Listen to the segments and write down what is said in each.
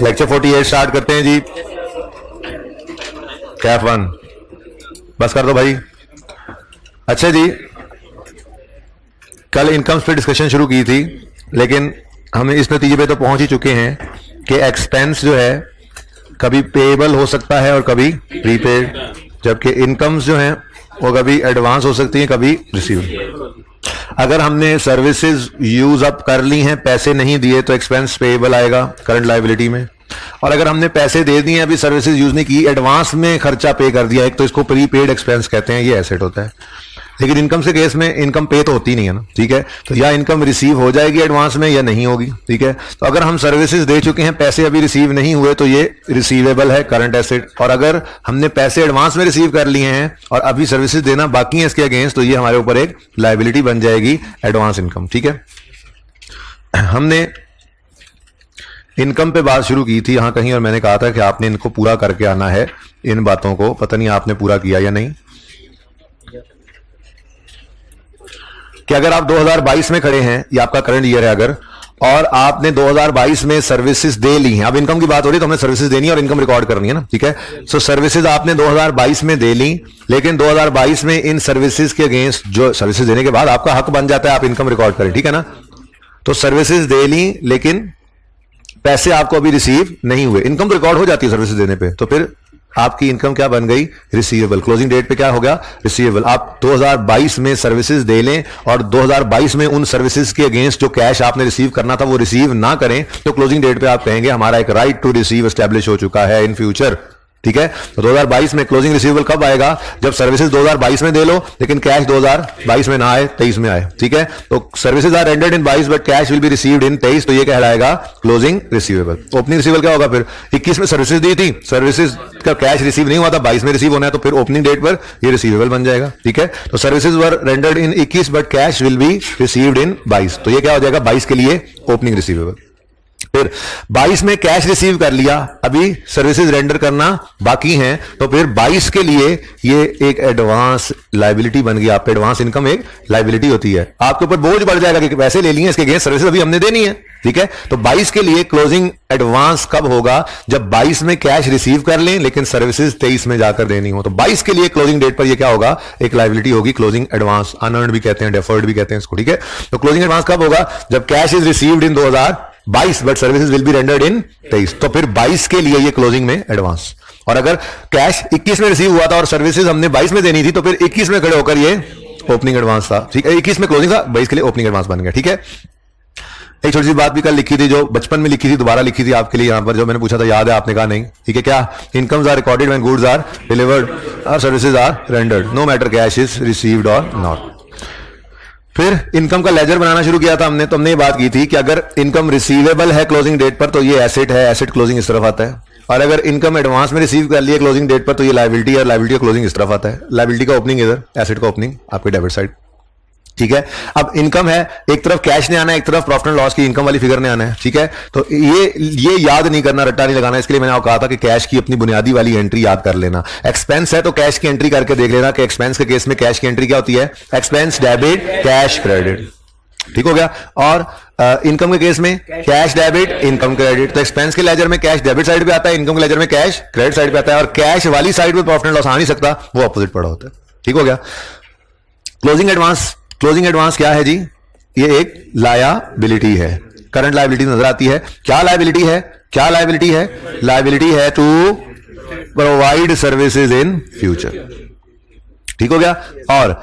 Lecture 48 start करते हैं जी। कैफ 1 बस कर दो भाई। अच्छा जी, कल इनकम्स पे डिस्कशन शुरू की थी, लेकिन हम इस नतीजे पे तो पहुंच ही चुके हैं कि एक्सपेंस जो है कभी पेएबल हो सकता है और कभी प्रीपेड, जबकि इनकम्स जो हैं वो कभी एडवांस हो सकती हैं, कभी रिसीव। अगर हमने सर्विसेज यूज अप कर ली हैं, पैसे नहीं दिए, तो एक्सपेंस पेएबल आएगा करंट लायबिलिटी में। और अगर हमने पैसे दे दिए, अभी सर्विसेज यूज नहीं की, एडवांस में खर्चा पे कर दिया, एक तो इसको प्रीपेड एक्सपेंस कहते हैं, ये एसेट होता है। लेकिन इनकम के केस में इनकम पे तो होती नहीं है ना, ठीक है। तो या इनकम रिसीव हो जाएगी एडवांस में या नहीं होगी, ठीक है। तो अगर हम सर्विसेज दे चुके हैं, पैसे अभी रिसीव नहीं हुए, तो ये रिसीवेबल है, करंट एसेट। और अगर हमने पैसे एडवांस में रिसीव कर लिए हैं और अभी सर्विसेज देना बाकी है इसके अगेंस्ट, तो ये हमारे ऊपर एक लायबिलिटी बन जाएगी, एडवांस इनकम, ठीक है। हमने इनकम पे बात शुरू की थी यहां कहीं, और मैंने कहा था कि आपने इनको पूरा करके आना है, इन बातों को। पता नहीं आपने पूरा किया या नहीं, कि अगर आप 2022 में खड़े हैं, ये आपका करंट ईयर है अगर, और आपने 2022 में सर्विसेज दे ली हैं, अब इनकम की बात हो रही है तो हमने सर्विसेज देनी है और इनकम रिकॉर्ड करनी है ना, ठीक है। सो सर्विसेज आपने 2022 में दे ली, लेकिन 2022 में इन सर्विसेज के अगेंस्ट, जो सर्विसेज देने के बाद आपका हक बन जाता है आप इनकम रिकॉर्ड करें, ठीक है ना। तो सर्विसेज दे ली, लेकिन पैसे आपको अभी रिसीव नहीं हुए, इनकम तो रिकॉर्ड हो जाती है सर्विसेज देने पे, तो फिर आपकी इनकम क्या बन गई, रिसीवेबल। क्लोजिंग डेट पे क्या हो गया, रिसीवेबल। आप 2022 में सर्विसेज दे लें और 2022 में उन सर्विसेज के अगेंस्ट जो कैश आपने रिसीव करना था वो रिसीव ना करें, तो क्लोजिंग डेट पे आप कहेंगे हमारा एक राइट टू रिसीव एस्टैब्लिश हो चुका है इन फ्यूचर, ठीक है। तो 2022 में क्लोजिंग रिसीवेबल कब आएगा, जब सर्विसेज 2022 में दे लो लेकिन कैश 2022 में ना आए, 23 में आए, ठीक है। तो services are rendered in 22 but cash will be received in 23, तो ये कहलाएगा क्लोजिंग रिसीवेबल। ओपनिंग रिसीवेबल क्या होगा, फिर 21 में सर्विसेज दी थी, सर्विसेज का कैश रिसीव नहीं हुआ था, 22 में रिसीव होना है, तो फिर ओपनिंग डेट पर ये रिसीवेबल बन जाएगा, ठीक है। तो services were rendered in 21 but cash will be received इन 22, तो ये क्या हो जाएगा, 22 के लिए ओपनिंग रिसीवेबल। फिर 22 में कैश रिसीव कर लिया, अभी सर्विसेज रेंडर करना बाकी हैं, तो फिर 22 के लिए ये एक एडवांस लायबिलिटी बन गई। आप एडवांस इनकम एक लायबिलिटी होती है, आपके ऊपर बोझ बढ़ जाएगा कि पैसे ले लिए, इसके अगेंस्ट सर्विसेज अभी हमने देनी है, ठीक है। तो 22 के लिए क्लोजिंग एडवांस कब होगा, जब 22 में कैश रिसीव कर लें लेकिन सर्विसेज 23 में जाकर देनी हो, तो 22 के लिए क्लोजिंग डेट पर ये क्या होगा, एक लायबिलिटी होगी, क्लोजिंग एडवांस। अनअर्न्ड भी कहते हैं, डेफर्ड भी कहते हैं इसको, ठीक है। तो क्लोजिंग एडवांस कब होगा, जब cash is received in 2022 but services will be rendered इन 23, तो फिर 22 के लिए ये क्लोजिंग में एडवांस। और अगर कैश 21 में रिसीव हुआ था और सर्विसेज हमने 22 में देनी थी, तो फिर 21 में खड़े होकर ये ओपनिंग एडवांस था, ठीक है। 21 में क्लोजिंग था, 22 के लिए ओपनिंग एडवांस बन गया, ठीक है। एक छोटी सी बात भी कल लिखी थी, जो बचपन में लिखी थी, दोबारा लिखी थी आपके लिए यहां पर, जो मैंने पूछा था, याद है, आपने कहा नहीं, ठीक है। क्या, incomes are recorded when goods are delivered और services are rendered, no matter cash is received और नॉट। फिर इनकम का लेजर बनाना शुरू किया था हमने, तो हमने ये बात की थी कि अगर इनकम रिसीवेबल है क्लोजिंग डेट पर, तो ये एसेट है, एसेट क्लोजिंग इस तरफ आता है। और अगर इनकम एडवांस में रिसीव कर लिए क्लोजिंग डेट पर, तो ये लायबिलिटी है, लायबिलिटी का क्लोजिंग इस तरफ आता है। लायबिलिटी का ओपनिंग इधर, एसेट का ओपनिंग आपके डेबिट साइड, ठीक है। अब इनकम है, एक तरफ कैश ने आना है, एक तरफ प्रॉफिट एंड लॉस की इनकम वाली फिगर ने आना है, ठीक है। तो ये याद नहीं करना, रट्टा नहीं लगाना, इसके लिए मैंने आपको कहा था कि कैश की अपनी बुनियादी वाली एंट्री याद कर लेना। एक्सपेंस है तो कैश की एंट्री करके देख लेना कि एक्सपेंस के केस में कैश की एंट्री क्या होती है, एक्सपेंस डेबिट कैश क्रेडिट, ठीक हो गया। और इनकम के केस में कैश डेबिट इनकम क्रेडिट, तो एक्सपेंस के लेजर में कैश डेबिट साइड पे आता है, इनकम के लेजर में कैश क्रेडिट साइड पे आता है, और कैश वाली साइड पे प्रॉफिट एंड लॉस आ नहीं सकता, वो अपोजिट पड़ा होता है, ठीक हो गया। क्लोजिंग एडवांस, क्लोजिंग एडवांस क्या है जी, ये एक लायबिलिटी है, करंट लायबिलिटी नजर आती है। क्या लायबिलिटी है, क्या लायबिलिटी है, लायबिलिटी है to provide services in future, ठीक हो गया। और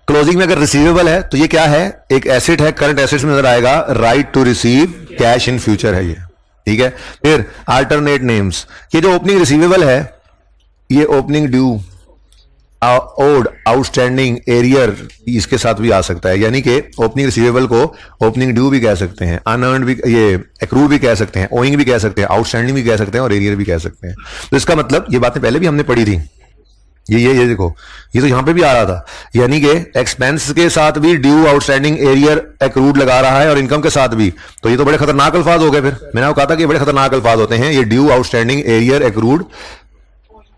क्लोजिंग में अगर रिसीवेबल है तो ये क्या है, एक एसेट है, करंट एसेट्स में नजर आएगा, right to receive cash in future है ये, ठीक है। फिर अल्टरनेट नेम्स, ये जो ओपनिंग रिसीवेबल है, ये opening due, owed, outstanding, arrear, इसके साथ भी आ सकता है, यानी कि ओपनिंग रिसीवेबल को ओपनिंग ड्यू भी कह सकते हैं, अनअर्न्ड भी, ये एक्रूड भी कह सकते हैं, ओइंग भी कह सकते हैं, आउटस्टैंडिंग भी कह सकते हैं और एरियर भी कह सकते हैं। तो इसका मतलब, ये बातें पहले भी हमने पढ़ी थी, ये देखो, ये तो यहां पे भी आ रहा था, यानी कि एक्सपेंस के साथ भी ड्यू, आउटस्टैंडिंग, एरियर, एक्रूड लगा रहा है, और इनकम के साथ भी, तो ये तो बड़े खतरनाक अल्फाज हो गए। फिर मैंने आपको कहा था कि बड़े खतरनाक अल्फाज होते हैं ये ड्यू, आउटस्टैंडिंग, एरियर, एक्रूड।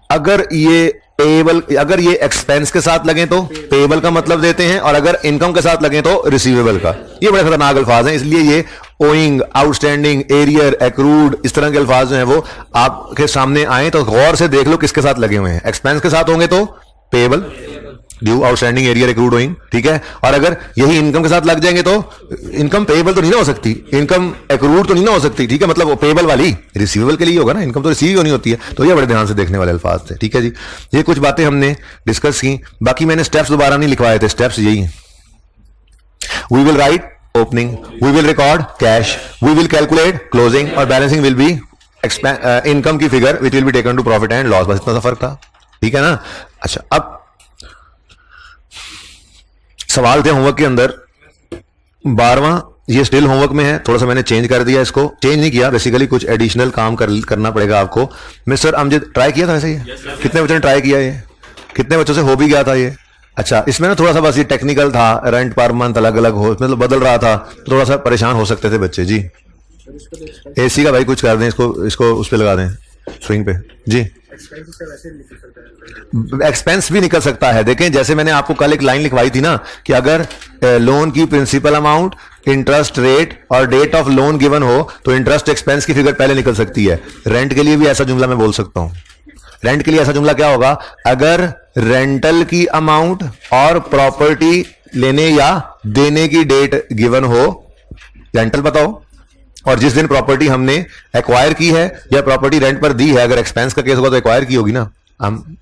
अगर ये पेएबल, अगर ये एक्सपेंस के साथ लगे तो पेएबल का मतलब देते हैं, और अगर इनकम के साथ लगे तो रिसीवेबल का। ये बड़े खतरनाक अल्फाज हैं, इसलिए ये ओइंग, आउटस्टैंडिंग, एरियर, एक्रूड, इस तरह के अल्फाज जो हैं वो आपके सामने आए तो गौर से देख लो किसके साथ लगे हुए हैं। एक्सपेंस के साथ होंगे तो payable, due, outstanding, arrear, accrued, owing, ठीक है। और अगर यही इनकम के साथ लग जाएंगे तो इनकम पेएबल तो नहीं ना हो सकती, इनकम एक्रूड तो नहीं ना हो सकती, ठीक है। मतलब वो पेएबल वाली रिसीवेबल के लिए होगा ना, इनकम तो रिसीव होनी होती है। तो ये बड़े ध्यान से देखने वाले अल्फाज थे, ठीक है जी। ये कुछ बातें हमने डिस्कस की, बाकी मैंने स्टेप्स दोबारा नहीं लिखवाए थे, स्टेप्स यही हैं। We will write opening, we will record cash, we will calculate closing, और बैलेंसिंग विल बी इनकम की figure which will be taken to profit and loss. बस इतना सा फर्क था, ठीक है ना। अच्छा, अब सवाल थे होमवर्क के अंदर 12वां, ये स्टिल होमवर्क में है, थोड़ा सा मैंने चेंज कर दिया, इसको चेंज नहीं किया, बेसिकली कुछ एडिशनल काम करना पड़ेगा आपको। मिस्टर अमजद ट्राई किया था वैसे ये? कितने बच्चों ने ट्राई किया ये? कितने बच्चों से हो भी गया था ये? अच्छा, इसमें ना थोड़ा सा बस ये टेक्निकल था, रेंट पर मंथ अलग अलग हो, मतलब बदल रहा था, तो थोड़ा सा परेशान हो सकते थे बच्चे जी। एसी का भाई कुछ कर दें, इसको उस पर लगा दें, स्विंग पे जी। एक्सपेंस भी निकल सकता है। देखें, जैसे मैंने आपको कल एक लाइन लिखवाई थी ना कि अगर लोन की प्रिंसिपल अमाउंट, इंटरेस्ट रेट और डेट ऑफ लोन गिवन हो तो इंटरेस्ट एक्सपेंस की फिगर पहले निकल सकती है। रेंट के लिए भी ऐसा जुमला मैं बोल सकता हूं। रेंट के लिए ऐसा जुमला क्या होगा? अगर रेंटल की अमाउंट और प्रॉपर्टी लेने या देने की डेट गिवन हो, रेंटल बताओ, और जिस दिन प्रॉपर्टी हमने एक्वायर की है या प्रॉपर्टी रेंट पर दी है, अगर एक्सपेंस का केस होगा तो एक्वायर की होगी ना, हम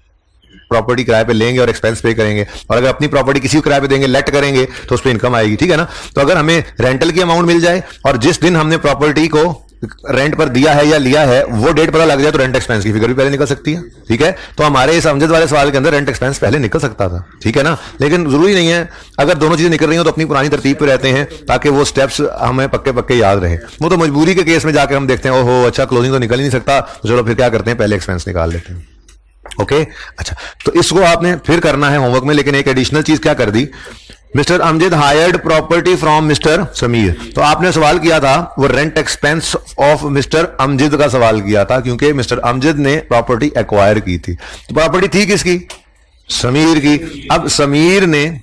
प्रॉपर्टी किराए पे लेंगे और एक्सपेंस पे करेंगे, और अगर अपनी प्रॉपर्टी किसी को किराए पे देंगे, लेट करेंगे, तो उस पर इनकम आएगी, ठीक है ना। तो अगर हमें रेंटल की अमाउंट मिल जाए और जिस दिन हमने प्रॉपर्टी को रेंट पर दिया है या लिया है वो डेट पता लग जाए तो रेंट एक्सपेंस की फिगर भी पहले निकल सकती है, ठीक है। तो हमारे इस अमजद वाले सवाल के अंदर रेंट एक्सपेंस पहले निकल सकता था, ठीक है ना। लेकिन जरूरी नहीं है, अगर दोनों चीजें निकल रही हो तो अपनी पुरानी तरतीब पे रहते हैं ताकि वो स्टेप्स हमें पक्के पक्के याद रहे। वो तो मजबूरी के केस में जाकर हम देखते हैं ओहो अच्छा क्लोजिंग तो निकल ही नहीं सकता, तो चलो फिर क्या करते हैं, पहले एक्सपेंस निकाल लेते हैं, ओके। अच्छा, तो इसको आपने फिर करना है होमवर्क में, लेकिन एक एडिशनल चीज क्या कर दी, mister Amjad hired property from mister Sameer. तो आपने सवाल किया था वो rent expense of mister Amjad का सवाल किया था, क्योंकि मिस्टर अमजद ने प्रॉपर्टी एक्वायर की थी। तो प्रॉपर्टी थी किसकी? समीर की। अब समीर ने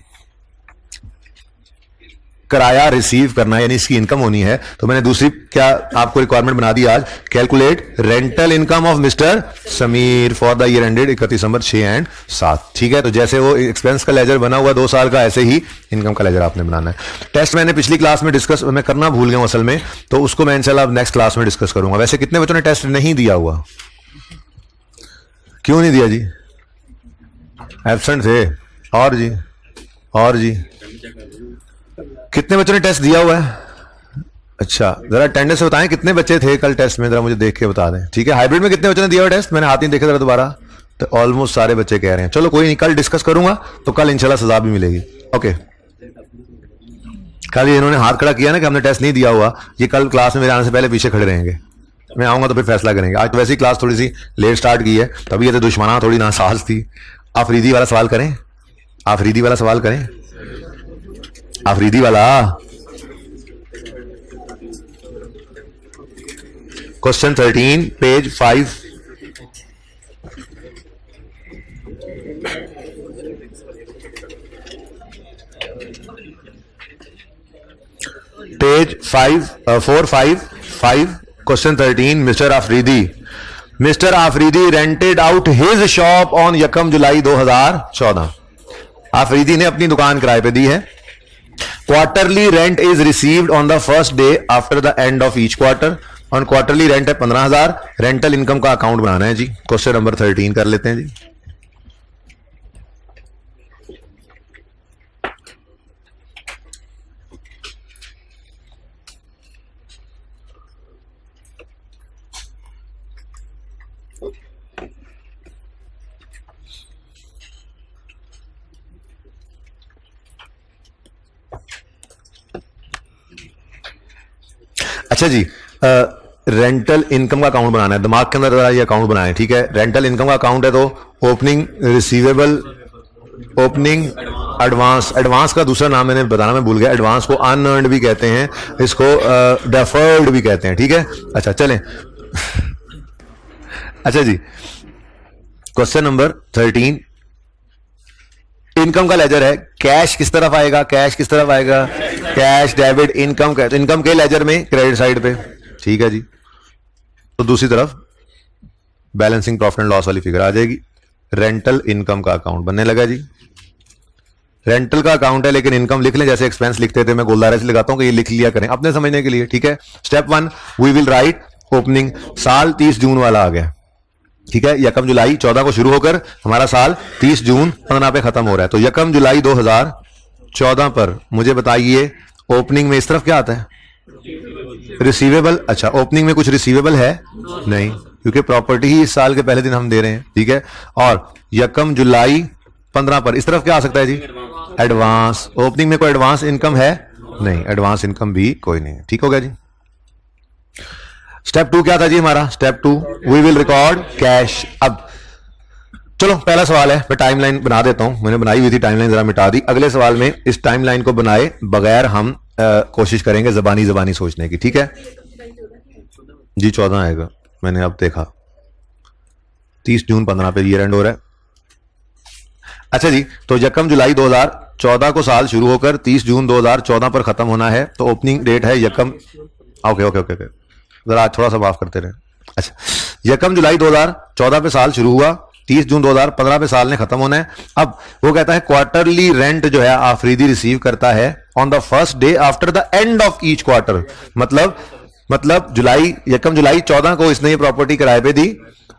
किराया रिसीव करना है, यानी इसकी इनकम होनी है। तो मैंने दूसरी क्या आपको रिक्वायरमेंट बना दी आज, calculate rental income of mister Sameer for the year ended 31 December 6 and 7, ठीक है। तो जैसे वो एक्सपेंस का लेजर बना हुआ 2 साल का, ऐसे ही इनकम का लेजर आपने बनाना है। टेस्ट मैंने पिछली क्लास में डिस्कस मैं करना भूल गया हूं असल में, तो उसको मैं इंशाल्लाह नेक्स्ट क्लास में डिस्कस करूंगा। वैसे कितने बच्चों ने टेस्ट नहीं दिया हुआ? क्यों नहीं दिया जी? एब्सेंट थे? और जी, और जी, कितने बच्चों ने टेस्ट दिया हुआ है? अच्छा, जरा अटेंडेंस से बताएं कितने बच्चे थे कल टेस्ट में, जरा मुझे देख के बता दें, ठीक है। हाइब्रिड में कितने बच्चों ने दिया हुआ टेस्ट? मैंने हाथ नहीं देखा जरा दोबारा, तो ऑलमोस्ट सारे बच्चे कह रहे हैं। चलो कोई नहीं, कल डिस्कस करूंगा, तो कल इंशाल्लाह सजा भी मिलेगी, ओके। कल ये इन्होंने हाथ खड़ा किया ना कि हमने टेस्ट नहीं दिया हुआ, ये कल क्लास में मेरे आने से पहले पीछे खड़े रहेंगे, मैं आऊंगा तो फिर फैसला करेंगे। आज तो वैसी क्लास थोड़ी सी लेट स्टार्ट की है, तभी ये तो दुश्मना थोड़ी नासाज थी। आफरीदी वाला सवाल करें, आफरीदी वाला सवाल करें, आफरीदी वाला question 13 page 5। Page 455 question 13, mister Afridi. Mister Afridi rented out his shop on 1 जुलाई 2014। आफरीदी ने अपनी दुकान किराए पे दी है। Quarterly rent is received on the first day after the end of each quarter. On quarterly rent है 15,000। रेंटल इनकम का अकाउंट बनाना है जी। Question number 13 कर लेते हैं जी। अच्छा जी, रेंटल इनकम का अकाउंट बनाना है, दिमाग के अंदर ये अकाउंट बनाए, ठीक है। रेंटल इनकम का अकाउंट है तो opening receivable, opening advance. Advance का दूसरा नाम मैंने बताना मैं भूल गया। एडवांस को अनअर्न्ड भी कहते हैं, इसको डेफर्ड भी कहते हैं, ठीक है। अच्छा चलें अच्छा जी, क्वेश्चन नंबर 13 इनकम का लेजर है, कैश किस तरफ आएगा, कैश किस तरफ आएगा, कैश डेबिट इनकम का, तो इनकम के लेजर में क्रेडिट साइड पे, ठीक है जी। तो दूसरी तरफ बैलेंसिंग प्रॉफिट एंड लॉस वाली फिगर आ जाएगी। रेंटल इनकम का अकाउंट बनने लगा जी। रेंटल का अकाउंट है लेकिन इनकम लिख लें, जैसे एक्सपेंस लिखते थे, मैं गोलदारे से लगाता हूं कि ये लिख लिया करें अपने समझने के लिए, ठीक है। Step 1 we will write opening, साल 30 जून वाला आ गया, ठीक है। यकम जुलाई 14 को शुरू होकर हमारा साल 30 जून 15 पे खत्म हो रहा है। तो यकम जुलाई 2014 पर मुझे बताइए ओपनिंग में इस तरफ क्या आता है, रिसीवेबल। अच्छा, ओपनिंग में कुछ रिसीवेबल है नहीं, क्योंकि प्रॉपर्टी ही इस साल के पहले दिन हम दे रहे हैं, ठीक है। और यकम जुलाई 15 पर इस तरफ क्या आ सकता है जी, एडवांस। ओपनिंग में कोई एडवांस इनकम है नहीं, एडवांस इनकम भी कोई नहीं है, ठीक हो गया जी। स्टेप 2 क्या था जी हमारा, step 2 we will record cash. अब चलो पहला सवाल है, मैं टाइमलाइन बना देता हूं, मैंने बनाई हुई थी टाइमलाइन, जरा मिटा दी। अगले सवाल में इस टाइमलाइन को बनाए बगैर हम कोशिश करेंगे जबानी सोचने की, ठीक है जी। 14 आएगा, मैंने अब देखा 30 जून 15 पे ईयर एंड हो रहा है। अच्छा जी, तो यकम जुलाई 2014 को साल शुरू होकर 30 जून 2014 पर खत्म होना है। तो ओपनिंग डेट है यकम, ओके ओके ओके, जरा थोड़ा सा माफ करते रहे। अच्छा, यकम जुलाई 2014 पे साल शुरू हुआ, 30 जून 2015 पे साल ने खत्म होना है। अब वो कहता है क्वार्टरली रेंट जो है आफरीदी रिसीव करता है on the first day after the end of each quarter. मतलब जुलाई, यकम जुलाई 14 को इसने ये प्रॉपर्टी किराए पे दी।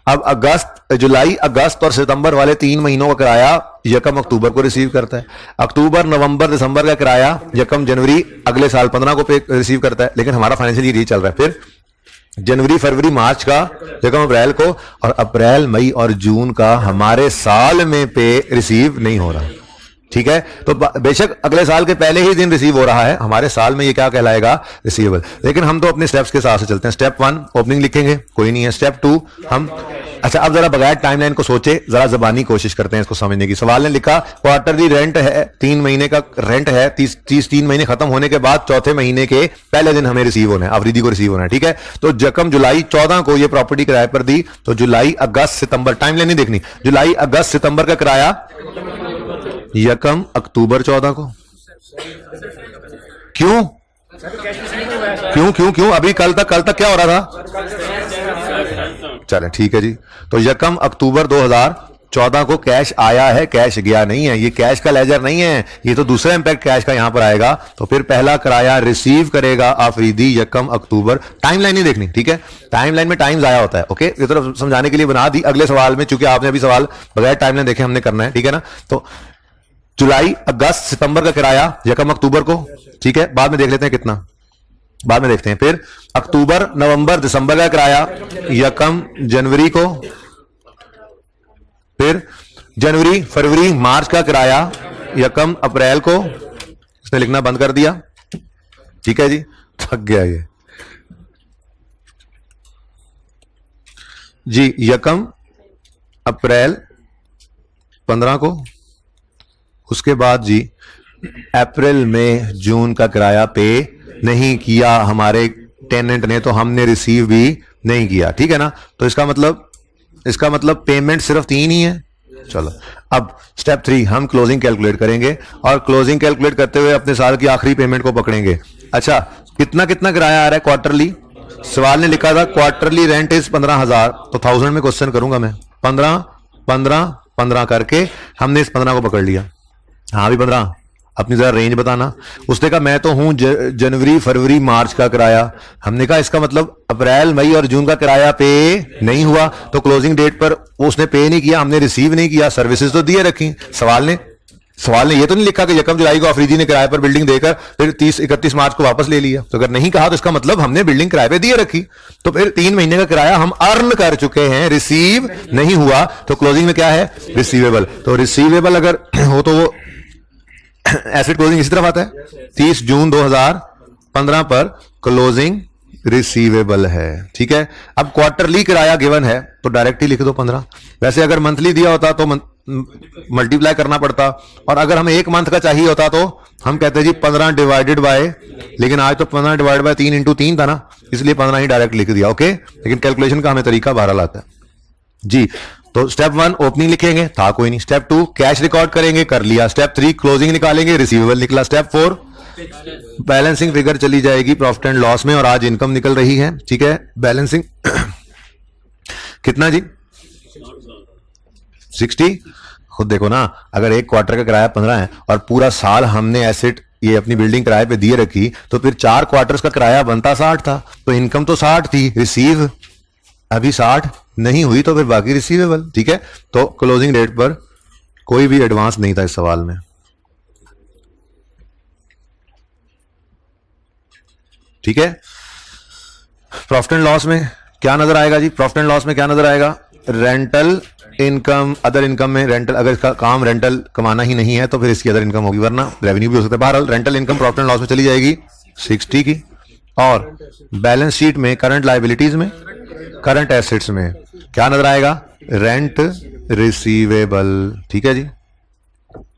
अब जुलाई अगस्त और सितंबर वाले 3 महीनों का किराया यकम अक्टूबर को रिसीव करता है। अक्टूबर नवंबर दिसंबर का किराया यकम जनवरी अगले साल 15 को पे रिसीव करता है। लेकिन हमारा फाइनेंशियल ईयर चल रहा है, फिर जनवरी फरवरी मार्च का यकम अप्रैल को, और अप्रैल मई और जून का हमारे साल में पे रिसीव नहीं हो रहा, ठीक है। तो बेशक अगले साल के पहले ही दिन रिसीव हो रहा है, हमारे साल में ये क्या कहलाएगा, रिसीवेबल। लेकिन हम तो अपने स्टेप्स के साथ से चलते हैं। स्टेप 1 ओपनिंग लिखेंगे, कोई नहीं है। स्टेप 2 हम, अच्छा अब जरा बगैर टाइमलाइन को सोचे, जरा जबानी कोशिश करते हैं इसको समझने की। सवाल ने लिखा क्वार्टरली रेंट है, 3 महीने का रेंट है, 3 महीने खत्म होने के बाद चौथे महीने के पहले दिन हमें रिसीव होना है, अवधि को रिसीव होना है, ठीक है। तो यकम जुलाई 14 को ये प्रॉपर्टी किराए पर दी, तो जुलाई अगस्त सितंबर, टाइमलाइन नहीं देखनी, जुलाई अगस्त सितंबर का किराया यकम अक्टूबर 14 को। क्यों क्यों क्यों क्यों अभी कल तक क्या हो रहा था, चले ठीक है जी। तो यकम अक्टूबर 2014 को कैश आया है, कैश गया नहीं है, ये कैश का लेजर नहीं है, ये तो दूसरा इंपैक्ट कैश का यहां पर आएगा। तो फिर पहला किराया रिसीव करेगा आफरीदी यकम अक्टूबर। टाइमलाइन नहीं देखनी, ठीक है, टाइमलाइन में टाइम जाया होता है, ओके। ये तो समझाने के लिए बना दी। अगले सवाल में चूंकि आपने अभी सवाल बगैर टाइमलाइन देखे हमने करना है, ठीक है ना। तो जुलाई अगस्त सितंबर का किराया यकम अक्टूबर को, ठीक है, बाद में देख लेते हैं कितना, बाद में देखते हैं। फिर अक्टूबर नवंबर दिसंबर का किराया यकम जनवरी को, फिर जनवरी फरवरी मार्च का किराया यकम अप्रैल को। इसने लिखना बंद कर दिया, ठीक है जी, थक गया ये जी। यकम अप्रैल 15 को, उसके बाद जी अप्रैल में जून का किराया पे नहीं किया हमारे टेनेंट ने, तो हमने रिसीव भी नहीं किया, ठीक है ना। तो इसका मतलब पेमेंट सिर्फ 3 ही है। चलो अब स्टेप 3 हम क्लोजिंग कैलकुलेट करेंगे, और क्लोजिंग कैलकुलेट करते हुए अपने साल की आखिरी पेमेंट को पकड़ेंगे। अच्छा, कितना किराया आ रहा है क्वार्टरली, सवाल ने लिखा था क्वार्टरली रेंट इज 15,000, तो 1000 में क्वेश्चन करूंगा मैं। 15 करके हमने इस 15 को पकड़ लिया। हाँ भी 15, अपनी जरा रेंज बताना। उसने कहा मैं तो हूं जनवरी फरवरी मार्च का किराया। हमने कहा इसका मतलब अप्रैल मई और जून का किराया पे नहीं हुआ, तो क्लोजिंग डेट पर उसने पे नहीं किया, हमने रिसीव नहीं किया, सर्विसेज तो दिए रखी। सवाल ने ये तो नहीं लिखा कि यकम जुलाई को अफरीदी ने किराए पर बिल्डिंग देकर फिर 31 मार्च को वापस ले लिया। तो अगर नहीं कहा तो इसका मतलब हमने बिल्डिंग किराए पे दिए रखी, तो फिर 3 महीने का किराया हम अर्न कर चुके हैं, रिसीव नहीं हुआ, तो क्लोजिंग में क्या है, रिसीवेबल। तो रिसीवेबल अगर हो तो वो एसेट क्लोजिंग इसी तरफ आता है। 30 जून 2015 पर क्लोजिंग रिसीवेबल है, ठीक है। अब क्वार्टरली किराया गिवन है तो डायरेक्ट ही लिख दो 15। वैसे अगर मंथली दिया होता तो मल्टीप्लाई करना पड़ता, और अगर हमें 1 मंथ का चाहिए होता तो हम कहते हैं जी 15 डिवाइडेड बाय, लेकिन आज तो 15 डिवाइड बाय 3 इंटू 3 था ना, इसलिए 15 ही डायरेक्ट लिख दिया, ओके। लेकिन कैलकुलेशन का हमें तरीका बहरहाल आता है जी। तो स्टेप 1 ओपनिंग लिखेंगे, था कोई नहीं। स्टेप 2 कैश रिकॉर्ड करेंगे, कर लिया। स्टेप 3 क्लोजिंग निकालेंगे, रिसीवेबल निकला। स्टेप 4 बैलेंसिंग फिगर चली जाएगी प्रॉफिट एंड लॉस में, और आज इनकम निकल रही है, ठीक है। बैलेंसिंग कितना जी? 60। खुद देखो ना, अगर एक क्वार्टर का किराया 15 है और पूरा साल हमने एसेट ये अपनी बिल्डिंग किराए पे दिए रखी, तो फिर 4 क्वार्टर्स का किराया बनता 60 था, तो इनकम तो 60 थी, रिसीव अभी 60 नहीं हुई, तो फिर बाकी रिसीवेबल, ठीक है। तो क्लोजिंग डेट पर कोई भी एडवांस नहीं था इस सवाल में, ठीक है। प्रॉफिट एंड लॉस में क्या नजर आएगा जी? प्रॉफिट एंड लॉस में क्या नजर आएगा? रेंटल इनकम, अदर इनकम में रेंटल, अगर इसका काम रेंटल कमाना ही नहीं है तो फिर इसकी अदर इनकम होगी, वरना रेवेन्यू भी हो सकता है। बहरहाल rental income profit and loss में चली जाएगी 60 की, और बैलेंस शीट में करंट लायबिलिटीज में, करंट एसेट्स में क्या नजर आएगा? रेंट रिसीवेबल, ठीक है जी।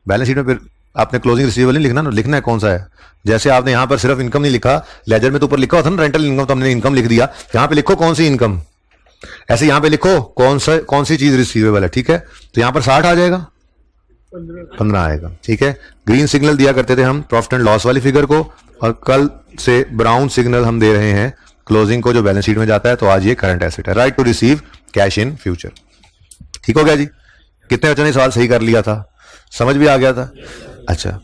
बैलेंस शीट में फिर आपने क्लोजिंग रिसीवेबल नहीं लिखना ना, लिखना है कौन सा है। जैसे आपने यहां पर सिर्फ इनकम नहीं लिखा, लेजर में तो ऊपर लिखा होता ना रेंटल इनकम, तो हमने इनकम लिख दिया। यहां पे लिखो कौन सी इनकम, ऐसे यहां पे लिखो कौन सी चीज रिसीवेबल है, ठीक है। तो यहां पर 60 आ जाएगा, 15 आएगा, ठीक है। ग्रीन सिग्नल दिया करते थे हम प्रॉफिट एंड लॉस वाली फिगर को, और कल से ब्राउन सिग्नल हम दे रहे हैं क्लोजिंग को जो बैलेंस शीट में जाता है। तो आज ये करंट एसेट है, right to receive cash in future. ठीक हो गया जी? कितने बच्चों ने सवाल सही कर लिया था? समझ भी आ गया था? अच्छा,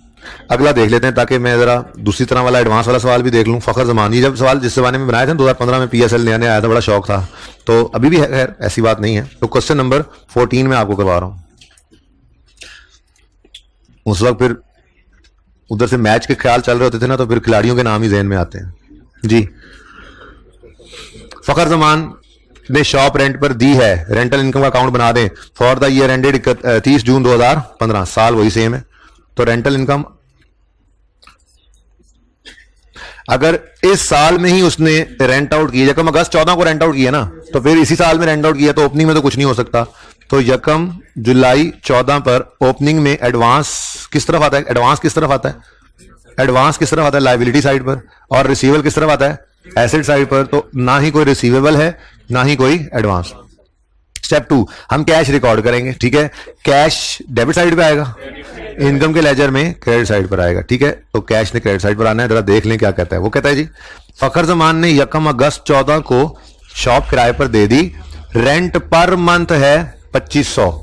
अगला देख लेते हैं, ताकि मैं जरा दूसरी तरह वाला एडवांस वाला सवाल भी देख लूं। फखर जमान, ये जब सवाल जिस जमाने में बनाया था 2015 में पीएसएल नया नया आया था, बड़ा शौक था, तो अभी भी है, खैर ऐसी बात नहीं है। तो क्वेश्चन नंबर 14 में आपको करवा रहा हूं। उस वक्त फिर उधर से मैच के ख्याल चल रहे होते थे ना, तो फिर खिलाड़ियों के नाम ही जहन में आते हैं जी। फखर जमान ने शॉप रेंट पर दी है, रेंटल इनकम का अकाउंट बना दें फॉर द ईयर एंडेड 30 जून 2015, साल वही सेम है। तो रेंटल इनकम अगर इस साल में ही उसने रेंट आउट किया, यकम अगस्त 14 को रेंट आउट किया ना, तो फिर इसी साल में रेंट आउट किया, तो ओपनिंग में तो कुछ नहीं हो सकता। तो यकम जुलाई 14 पर ओपनिंग में एडवांस किस तरफ आता है? एडवांस किस तरफ आता है? एडवांस किस तरफ आता है? लायबिलिटी साइड पर। और रिसीवेबल किस तरफ आता है? एसेट साइड पर। तो ना ही कोई रिसीवेबल है, ना ही कोई एडवांस। स्टेप 2 हम कैश रिकॉर्ड करेंगे, ठीक है। कैश डेबिट साइड पे आएगा, इनकम के लेजर में क्रेडिट साइड पर आएगा, ठीक है। तो कैश ने क्रेडिट साइड पर आना है, जरा देख लें क्या कहता है। वो कहता है जी, फखर जमान ने यकम अगस्त 14 को शॉप किराए पर दे दी, रेंट पर मंथ है 2500,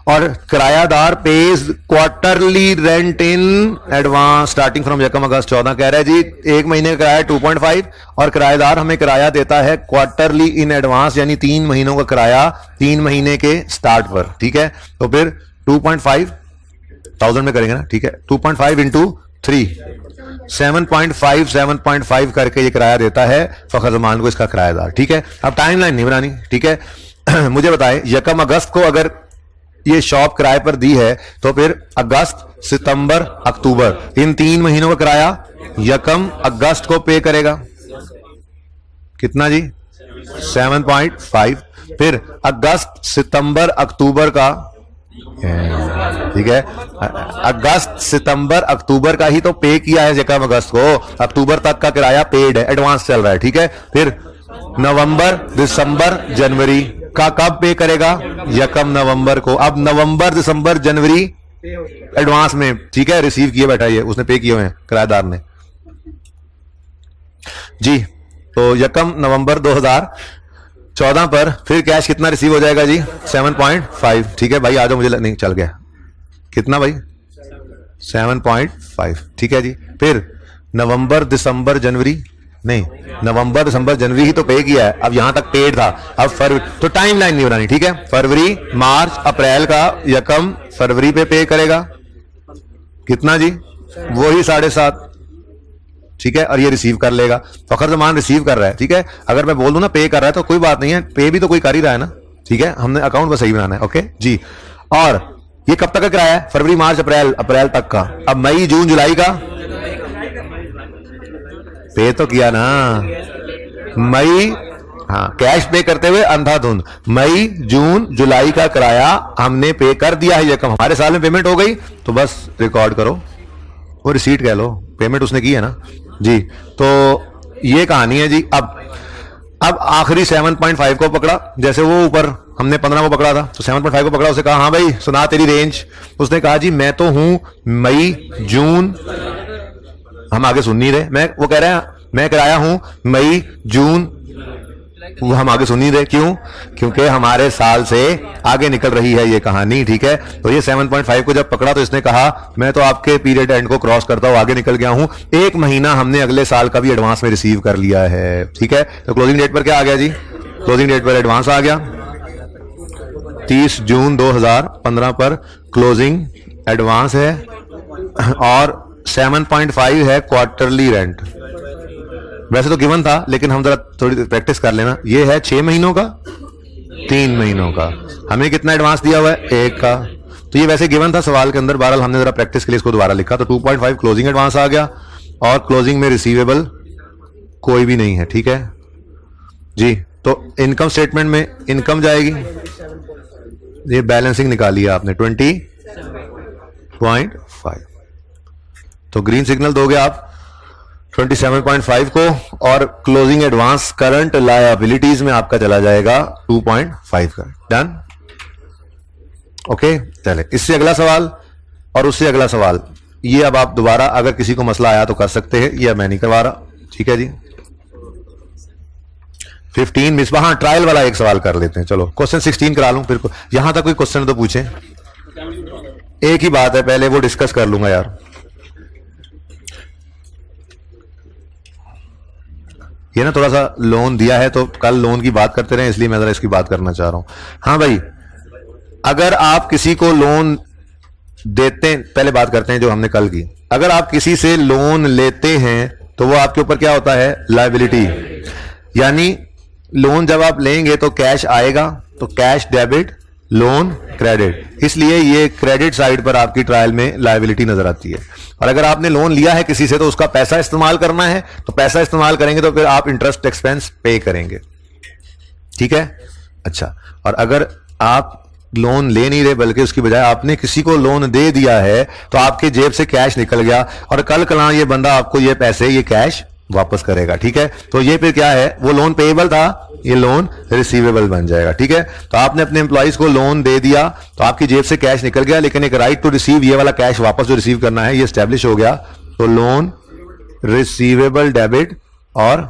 और किरायादार pays quarterly rent in advance starting from यकम अगस्त 14। कह रहा है जी एक महीने का किराया 2.5, और किराएदार हमें किराया देता है क्वार्टरली इन एडवांस, यानी 3 महीनों का किराया 3 महीने के स्टार्ट पर, ठीक है। तो फिर 2.5 1000 में करेंगे ना, ठीक है। 2.5 इंटू 3 7.5 करके ये किराया देता है फखर जमान को, इसका किराएदार, ठीक है। अब टाइमलाइन नहीं बनानी, ठीक है। मुझे बताएं, यकम अगस्त को अगर ये शॉप किराए पर दी है, तो फिर अगस्त, सितंबर, अक्टूबर, इन 3 महीनों का किराया यकम अगस्त को पे करेगा। कितना जी? 7.5। फिर अगस्त, सितंबर, अक्टूबर का, ठीक है, अगस्त, सितंबर, अक्टूबर का ही तो पे किया है यकम अगस्त को, अक्टूबर तक का किराया पेड है, एडवांस चल रहा है, ठीक है। फिर नवंबर, दिसंबर, जनवरी का कब पे करेगा? यकम नवंबर को। अब नवंबर, दिसंबर, जनवरी एडवांस में, ठीक है, रिसीव किए बैठा है, उसने पे किए हुए हैं किराएदार ने जी। तो यकम नवंबर 2014 पर फिर कैश कितना रिसीव हो जाएगा जी? 7.5, ठीक है भाई, आ जाओ, मुझे नहीं चल गया, कितना भाई? 7.5, ठीक है जी। फिर नवंबर, दिसंबर, जनवरी, नहीं, नवंबर, दिसंबर, जनवरी ही तो पे किया है, अब यहां तक पेड था। अब फरवरी, तो टाइम लाइन नहीं बनानी, ठीक है। फरवरी, मार्च, अप्रैल का यकम फरवरी पे करेगा, कितना जी? वही 7.5, ठीक है। और ये रिसीव कर लेगा, फखर जमान रिसीव कर रहा है, ठीक है। अगर मैं बोल दूं ना पे कर रहा है, तो कोई बात नहीं है, पे भी तो कोई कर ही रहा है ना, ठीक है। हमने अकाउंट बस सही बनाना है, ओके जी। और ये कब तक का किराया है? फरवरी, मार्च, अप्रैल तक का। अब मई, जून, जुलाई का पे तो किया ना, मई, हाँ, कैश पे करते हुए अंधाधुंध मई, जून, जुलाई का किराया हमने पे कर दिया है यकम, हमारे साल में पेमेंट हो गई, तो बस रिकॉर्ड करो, वो रिसीट कह लो, पेमेंट उसने की है ना जी। तो ये कहानी है जी। अब अब आखिरी 7.5 को पकड़ा, जैसे वो ऊपर हमने 15 को पकड़ा था, तो 7.5 को पकड़ा, उसे कहा हाँ भाई सुना तेरी रेंज। उसने कहा जी मैं तो हूं मई जून, हम आगे सुन नहीं रहे, वो कह रहा है मैं कराया हूं मई जून, वो हम आगे सुन नहीं रहे, क्यों? क्योंकि हमारे साल से आगे निकल रही है ये कहानी, ठीक है। तो ये 7.5 को जब पकड़ा तो इसने कहा मैं तो आपके पीरियड एंड को क्रॉस करता हूं, आगे निकल गया हूं, 1 महीना हमने अगले साल का भी एडवांस में रिसीव कर लिया है, ठीक है। तो क्लोजिंग डेट पर क्या आ गया जी? क्लोजिंग डेट पर एडवांस आ गया 30 जून 2015 पर क्लोजिंग एडवांस है, और 7.5 है क्वार्टरली रेंट। वैसे तो गिवन था, लेकिन हम जरा थोड़ी प्रैक्टिस कर लेना। ये है 6 महीनों का, 3 महीनों का, हमें कितना एडवांस दिया हुआ है? 1 का। तो ये वैसे गिवन था सवाल के अंदर, बहरहाल हमने जरा प्रैक्टिस के लिए इसको दोबारा लिखा। तो 2.5 क्लोजिंग एडवांस आ गया, और क्लोजिंग में रिसीवेबल कोई भी नहीं है, ठीक है जी। तो इनकम स्टेटमेंट में इनकम जाएगी, ये बैलेंसिंग निकाली है आपने 20.5, तो ग्रीन सिग्नल दोगे आप 27.5 को, और क्लोजिंग एडवांस करंट लायबिलिटीज में आपका चला जाएगा 2.5 का। Done, okay. चले इससे अगला सवाल और उससे अगला सवाल, ये अब आप दोबारा अगर किसी को मसला आया तो कर सकते हैं, ये मैं नहीं करवा रहा, ठीक है जी। 15 मिसबा, हाँ ट्रायल वाला एक सवाल कर लेते हैं, चलो क्वेश्चन 16 करा लूं, फिर यहां तक कोई क्वेश्चन तो पूछे, एक ही बात है, पहले वो डिस्कस कर लूंगा यार। ये ना थोड़ा सा लोन दिया है, तो कल लोन की बात करते रहे, इसलिए मैं जरा इसकी बात करना चाह रहा हूं। हाँ भाई, अगर आप किसी को लोन देते हैं, पहले बात करते हैं जो हमने कल की, अगर आप किसी से लोन लेते हैं तो वो आपके ऊपर क्या होता है? लायबिलिटी। यानी लोन जब आप लेंगे तो कैश आएगा, तो कैश डेबिट, लोन क्रेडिट, इसलिए ये क्रेडिट साइड पर आपकी ट्रायल में लायबिलिटी नजर आती है। और अगर आपने लोन लिया है किसी से तो उसका पैसा इस्तेमाल करना है, तो पैसा इस्तेमाल करेंगे तो फिर आप इंटरेस्ट एक्सपेंस पे करेंगे, ठीक है। अच्छा, और अगर आप लोन ले नहीं रहे बल्कि उसकी बजाय आपने किसी को लोन दे दिया है, तो आपके जेब से कैश निकल गया, और कल कल ये बंदा आपको ये पैसे, ये कैश वापस करेगा, ठीक है। तो ये फिर क्या है? वो लोन पेएबल था, ये लोन रिसीवेबल बन जाएगा, ठीक है। तो आपने अपने एम्प्लॉइज को लोन दे दिया, तो आपकी जेब से कैश निकल गया, लेकिन एक राइट टू रिसीव, ये वाला कैश वापस जो रिसीव करना है, ये एस्टेब्लिश हो गया। तो लोन रिसीवेबल डेबिट और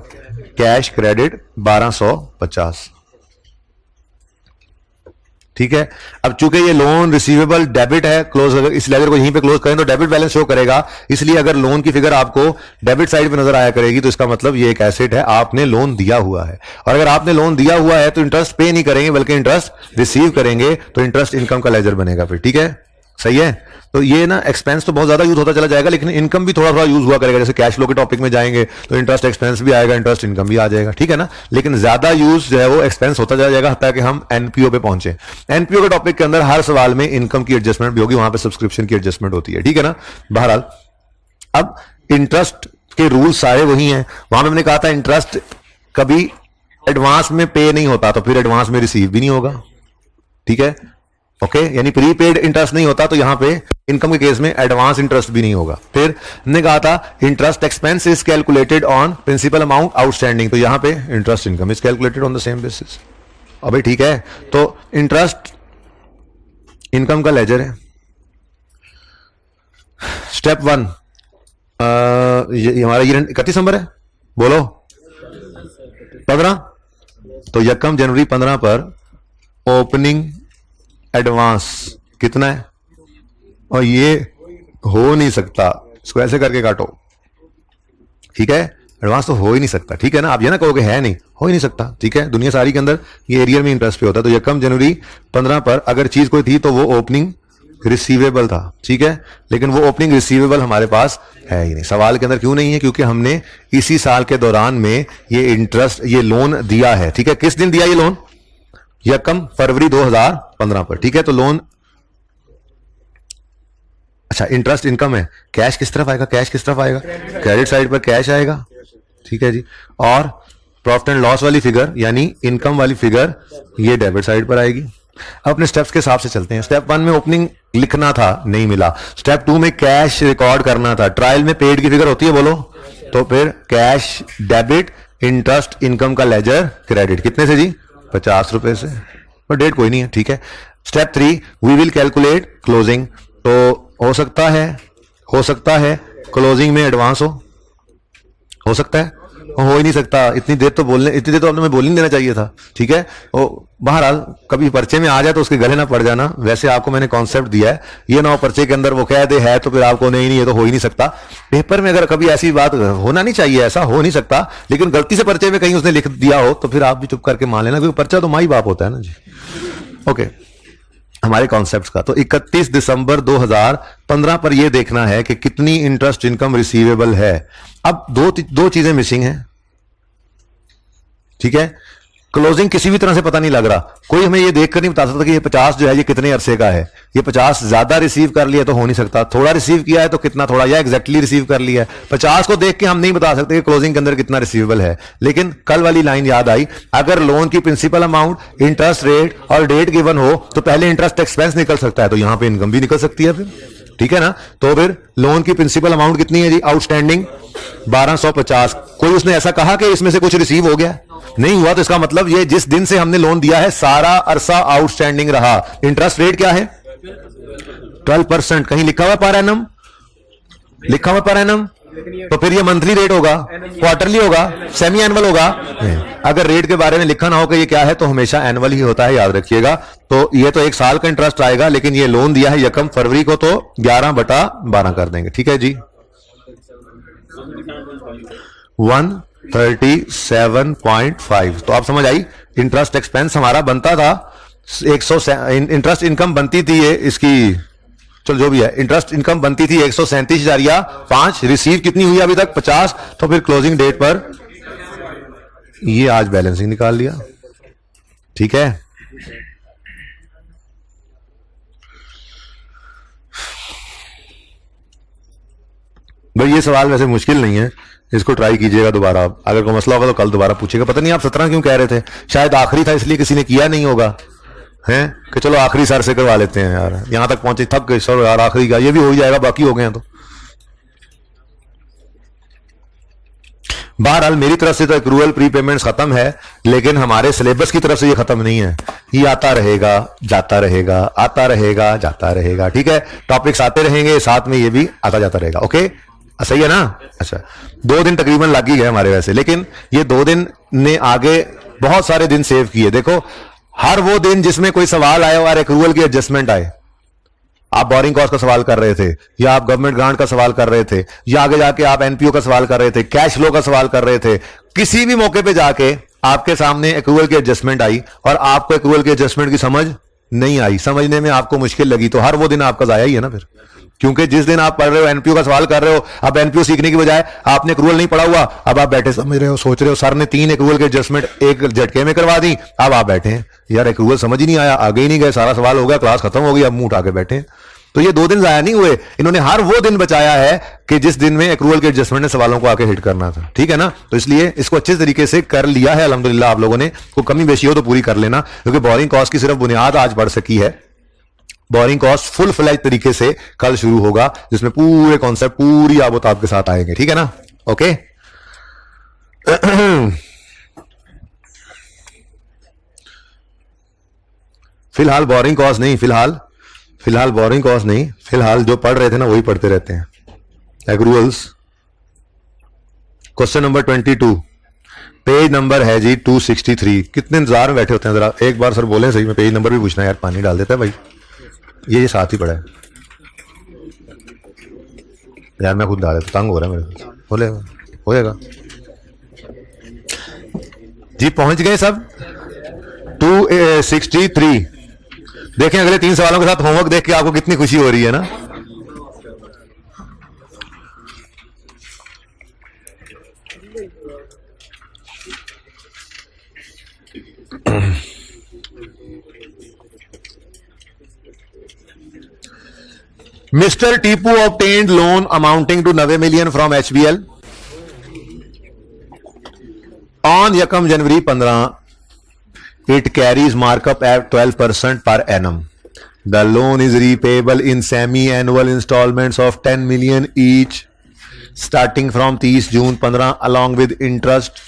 कैश क्रेडिट 1250, ठीक है। अब चूंकि ये लोन रिसीवेबल डेबिट है, क्लोज, अगर इस लेजर को यहीं पे क्लोज करें तो डेबिट बैलेंस शो करेगा, इसलिए अगर लोन की फिगर आपको डेबिट साइड पे नजर आया करेगी तो इसका मतलब ये एक एसेट है, आपने लोन दिया हुआ है। और अगर आपने लोन दिया हुआ है तो इंटरेस्ट पे नहीं करेंगे बल्कि इंटरेस्ट रिसीव करेंगे, तो इंटरेस्ट इनकम का लेजर बनेगा फिर, ठीक है, सही है। तो ये ना एक्सपेंस तो बहुत ज्यादा यूज होता चला जाएगा, लेकिन इनकम भी थोड़ा थोड़ा यूज हुआ करेगा। जैसे कैश फ्लो के टॉपिक में जाएंगे तो इंटरेस्ट एक्सपेंस भी आएगा, इंटरेस्ट इनकम भी आ जाएगा, ठीक है ना। लेकिन ज्यादा यूज जो है वो एक्सपेंस होता चला जाएगा हत्ता कि हम एनपीओ पे पहुंचे। एनपीओ के टॉपिक के अंदर हर सवाल में इनकम की एडजस्टमेंट भी होगी, वहां पे सब्सक्रिप्शन की एडजस्टमेंट होती है, ठीक है ना। बहरहाल अब इंटरेस्ट के रूल सारे वही हैं। वहां पे मैंने कहा था इंटरेस्ट कभी एडवांस में पे नहीं होता, तो फिर एडवांस में रिसीव भी नहीं होगा, ठीक है, ओके। यानी प्रीपेड इंटरेस्ट नहीं होता, तो यहां पे इनकम के केस में एडवांस इंटरेस्ट भी नहीं होगा। फिर हमने कहा था interest expense is calculated on principal amount outstanding, तो यहां पे interest income is calculated on the same basis. अबे ठीक है, तो इंटरेस्ट इनकम का लेजर है। स्टेप 1, हमारा ये 31 नंबर है, बोलो 15, तो यकम जनवरी 15 पर ओपनिंग एडवांस कितना है? और ये हो नहीं सकता, इसको ऐसे करके काटो, ठीक है। एडवांस तो हो ही नहीं सकता, ठीक है ना। आप ये ना कहोगे है नहीं, हो ही नहीं सकता, ठीक है। दुनिया सारी के अंदर ये एरियर में इंटरेस्ट पे होता है। तो यकम जनवरी 15 पर अगर चीज कोई थी तो वो ओपनिंग रिसीवेबल था, ठीक है। लेकिन वो ओपनिंग रिसीवेबल हमारे पास है ही नहीं। सवाल के अंदर क्यों नहीं है? क्योंकि हमने इसी साल के दौरान में ये इंटरेस्ट, ये लोन दिया है, ठीक है। किस दिन दिया ये लोन? यकम फरवरी 2015 पर, ठीक है। तो लोन, अच्छा इंटरेस्ट इनकम है, कैश किस तरफ आएगा? कैश किस तरफ आएगा? क्रेडिट साइड पर कैश आएगा, ठीक है जी। और प्रॉफिट एंड लॉस वाली फिगर यानी इनकम वाली फिगर ये डेबिट साइड पर आएगी। अपने स्टेप्स के हिसाब से चलते हैं। स्टेप 1 में ओपनिंग लिखना था, नहीं मिला। स्टेप 2 में कैश रिकॉर्ड करना था। ट्रायल में पेड की फिगर होती है, बोलो, तो फिर कैश डेबिट इंटरेस्ट इनकम का लेजर क्रेडिट कितने से जी 50 रुपए से, और डेट कोई नहीं है, ठीक है। Step 3 we will calculate closing. तो हो सकता है क्लोजिंग में एडवांस हो सकता है, हो ही नहीं सकता। इतनी देर तो आपने बोल नहीं देना चाहिए था, ठीक है। बहरहाल कभी पर्चे में आ जाए तो उसके गले ना पड़ जाना। वैसे आपको मैंने कॉन्सेप्ट दिया है, ये ना हो पर्चे के अंदर वो कह दे है तो फिर आपको नहीं ये तो हो ही नहीं सकता। पेपर में अगर कभी ऐसी बात होना नहीं चाहिए, ऐसा हो नहीं सकता, लेकिन गलती से पर्चे में कहीं उसने लिख दिया हो तो फिर आप भी चुप करके मान लेना, क्योंकि पर्चा तो माई बाप होता है ना जी। ओके, हमारे कॉन्सेप्ट्स का तो 31 दिसंबर 2015 पर यह देखना है कि कितनी इंटरेस्ट इनकम रिसीवेबल है। अब दो चीजें मिसिंग हैं, ठीक है। क्लोजिंग किसी भी तरह से पता नहीं लग रहा, कोई हमें ये देखकर नहीं बता सकता कि ये 50 जो है ये कितने अरसे का है। ये 50 ज्यादा रिसीव कर लिया तो हो नहीं सकता, थोड़ा रिसीव किया है तो कितना थोड़ा, या एग्जैक्टली रिसीव कर लिया है। 50 को देख के हम नहीं बता सकते कि क्लोजिंग के अंदर कितना रिसीवेबल है। लेकिन कल वाली लाइन याद आई, अगर लोन की प्रिंसिपल अमाउंट, इंटरेस्ट रेट और डेट गिवन हो तो पहले इंटरेस्ट एक्सपेंस निकल सकता है, तो यहां पर इनकम भी निकल सकती है फिर, ठीक है ना। तो फिर लोन की प्रिंसिपल अमाउंट कितनी है जी आउटस्टैंडिंग 1250। कोई उसने ऐसा कहा कि इसमें से कुछ रिसीव हो गया, नहीं हुआ, तो इसका मतलब ये जिस दिन से हमने लोन दिया है सारा अरसा आउटस्टैंडिंग रहा। इंटरेस्ट रेट क्या है 12%, कहीं लिखा हुआ पर एनम, लिखा हुआ पर एनम, तो फिर ये मंथली रेट होगा, क्वार्टरली होगा, सेमी एनुअल होगा। अगर रेट के बारे में लिखा ना हो कि ये क्या है तो हमेशा एनुअल ही होता है, याद रखिएगा। तो ये तो 1 साल का इंटरेस्ट आएगा, लेकिन ये लोन दिया है यकम फरवरी को तो 11/12 कर देंगे, ठीक है जी। 137.5, तो आप समझ आई। इंटरेस्ट एक्सपेंस हमारा बनता था 100, इंटरेस्ट इनकम बनती थी ये इसकी, चलो जो भी है, इंटरेस्ट इनकम बनती थी 137,500, रिसीव कितनी हुई अभी तक 50, तो फिर क्लोजिंग डेट पर ये आज बैलेंसिंग निकाल लिया, ठीक है। भाई ये सवाल वैसे मुश्किल नहीं है, इसको ट्राई कीजिएगा दोबारा। अगर कोई मसला होगा तो कल दोबारा पूछिएगा। पता नहीं आप 17 क्यों कह रहे थे, शायद आखिरी था इसलिए किसी ने किया नहीं होगा, हैं कि चलो आखिरी सर से करवा लेते हैं यार, यहां तक पहुंचे थक गए सर यार, आखिरी का ये भी हो ही जाएगा, बाकी हो गए हैं तो। बहरहाल मेरी तरफ से तो एक्रूअल प्रीपेमेंट्स खत्म है, लेकिन हमारे सिलेबस की तरफ से ये खत्म नहीं है, ये आता रहेगा जाता रहेगा, आता रहेगा जाता रहेगा, ठीक है। टॉपिक्स आते रहेंगे, साथ में ये भी आता जाता रहेगा, ओके, सही है ना। अच्छा, 2 दिन तकरीबन लग ही गए हमारे वैसे, लेकिन ये 2 दिन ने आगे बहुत सारे दिन सेव किए। देखो, हर वो दिन जिसमें कोई सवाल आया और एक्रूअल की एडजस्टमेंट आए, आप बोरिंग कॉस्ट का सवाल कर रहे थे, या आप गवर्नमेंट ग्रांट का सवाल कर रहे थे, या आगे जाके आप एनपीओ का सवाल कर रहे थे, कैश फ्लो का सवाल कर रहे थे, किसी भी मौके पे जाके आपके सामने एक्रूअल की एडजस्टमेंट आई और आपको एक्रूअल की एडजस्टमेंट की समझ नहीं आई, समझने में आपको मुश्किल लगी, तो हर वो दिन आपका जाया ही है ना फिर। क्योंकि जिस दिन आप पढ़ रहे हो, एनपीओ का सवाल कर रहे हो, अब एनपीओ सीखने की बजाय आपने एक्रूअल नहीं पढ़ा हुआ, अब आप बैठे समझ रहे हो, सोच रहे हो सर ने 3 एक्रूअल के एडजस्टमेंट एक झटके में करवा दी, अब आप बैठे हैं यार एक्रूअल समझ ही नहीं आया, आगे ही नहीं गए, सारा सवाल हो गया, क्लास खत्म हो गई, अब मुंह उठा के बैठे हैं। तो ये 2 दिन जाया नहीं हुए, इन्होंने हर वो दिन बचाया है कि जिस दिन में एक्रूअल के एडजस्टमेंट ने सवालों को आके हिट करना था, ठीक है ना। तो इसलिए इसको अच्छे तरीके से कर लिया है अल्हम्दुलिल्लाह। आप लोगों ने कोई कमी बेशी हो तो पूरी कर लेना, क्योंकि बोरिंग कॉस्ट की सिर्फ बुनियाद आज बढ़ सकी है। बोरिंग कॉस्ट फुल फ्लैज तरीके से कल शुरू होगा, जिसमें पूरे कॉन्सेप्ट पूरी आबोत आपके साथ आएंगे, ठीक है ना, ओके। फिलहाल बोरिंग कॉस्ट नहीं, फिलहाल बोरिंग कॉस्ट नहीं, फिलहाल जो पढ़ रहे थे ना वही पढ़ते रहते हैं। एक्रूअल्स क्वेश्चन नंबर 22, पेज नंबर है जी 263। कितने इंतजार में बैठे होते हैं, जरा एक बार सर बोले सही में पेज नंबर भी पूछना यार, पानी डाल देता है भाई, ये साथ ही पड़ा है यार, मैं खुद डाल देता, तंग हो रहा है मेरे, बोले हो जाएगा जी। पहुंच गए सब 263। देखें अगले 3 सवालों के साथ होमवर्क देख के आपको कितनी खुशी हो रही है ना। Mr. Tipu obtained loan amounting to 90 million from HBL on Yakam January 15. It carries markup at 12% per annum. The loan is repayable in semi-annual installments of 10 million each, starting from 30 June 15, along with interest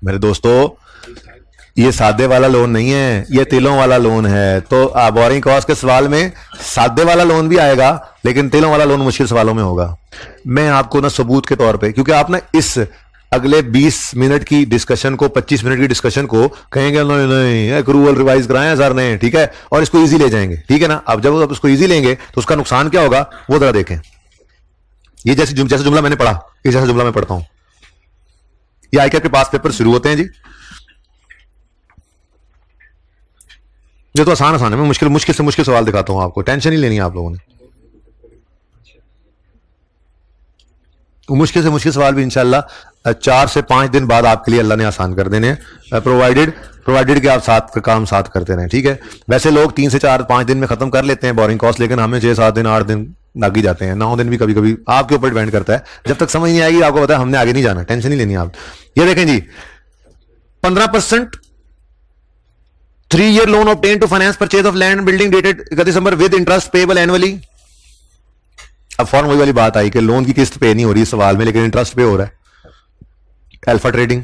मेरे दोस्तों ये सादे वाला loan नहीं है, ये तिलों वाला loan है। तो बोरिंग कॉस्ट के सवाल में सादे वाला लोन भी आएगा, लेकिन तिलों वाला लोन मुश्किल सवालों में होगा। मैं आपको ना सबूत के तौर पे, क्योंकि आप ना इस अगले 20 मिनट की डिस्कशन को, 25 मिनट की डिस्कशन को कहेंगे नहीं नहीं एक्रूवल रिवाइज कराए सर ने, ठीक है, और इसको इजी ले जाएंगे, ठीक है ना। अब जब आप इसको इजी लेंगे तो उसका नुकसान क्या होगा वो जरा देखें। ये जैसे जुमला मैंने पढ़ा, ये जैसा जुमला मैं पढ़ता हूं, ये आईकेआर के पास पेपर शुरू होते हैं जी। ये तो आसान है, मैं मुश्किल से मुश्किल सवाल दिखाता हूं आपको, टेंशन ही लेनी है आप लोगों ने। मुश्किल से मुश्किल सवाल भी इंशाल्लाह 4 से 5 दिन बाद आपके लिए अल्लाह ने आसान कर देने हैं, प्रोवाइडेड कि आप काम साथ करते रहें, ठीक है। वैसे लोग 3 से 4-5 दिन में खत्म कर लेते हैं बोरिंग कॉस्ट, लेकिन हमें 6-7 दिन 8 दिन लग ही जाते हैं, 9 दिन भी कभी कभी, आपके ऊपर डिपेंड करता है। जब तक समझ नहीं आएगी आपको पता है हमने आगे नहीं जाना, टेंशन नहीं लेनी आप। ये देखें जी, 15% 3-year loan obtained to finance purchase of land and building dated 31 December with interest payable annually। अब फॉर्म वही वाली बात आई कि लोन की किस्त पे नहीं हो रही सवाल में, लेकिन इंटरेस्ट पे हो रहा है। Alpha trading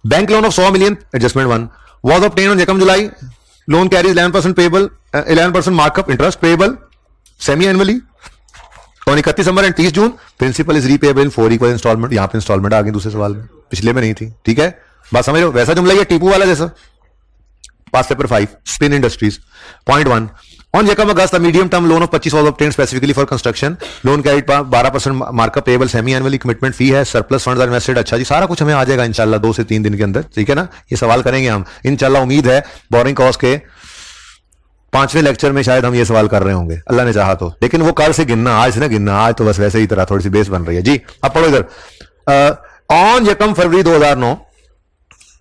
bank loan of 100 million adjustment 1 was obtain on एकम July, loan carries 11% payable, 11% markup, interest payable semi annually on 31 December and 30 June. Principal is repayable in 4 equal installment. यहां पे इंस्टॉलमेंट आ गई दूसरे सवाल में, पिछले में नहीं थी, ठीक है। बात समझ लो, वैसा जुमला ये टीपू वाला जैसा। Pass paper 5 spin industries point 1 On Jacob August, a medium-term loan of 25 was obtained specifically for construction. Loan carried 12% markup payable semi-annually, commitment fee है, surplus funds are invested। अच्छा जी, सारा कुछ हमें आ जाएगा इंशाल्लाह 2 से 3 दिन के अंदर, ठीक है ना। ये सवाल करेंगे हम इंशाल्लाह। उम्मीद है बोरिंग कॉस्ट के 5वें लेक्चर में शायद हम ये सवाल कर रहे होंगे, अल्लाह ने चाहा तो। लेकिन वो कल से गिनना, आज से ना गिनना, आज तो बस वैसे ही तरह थोड़ी सी बेस बन रही है जी। अब पढ़ो इधर। ऑन यकम फरवरी 2009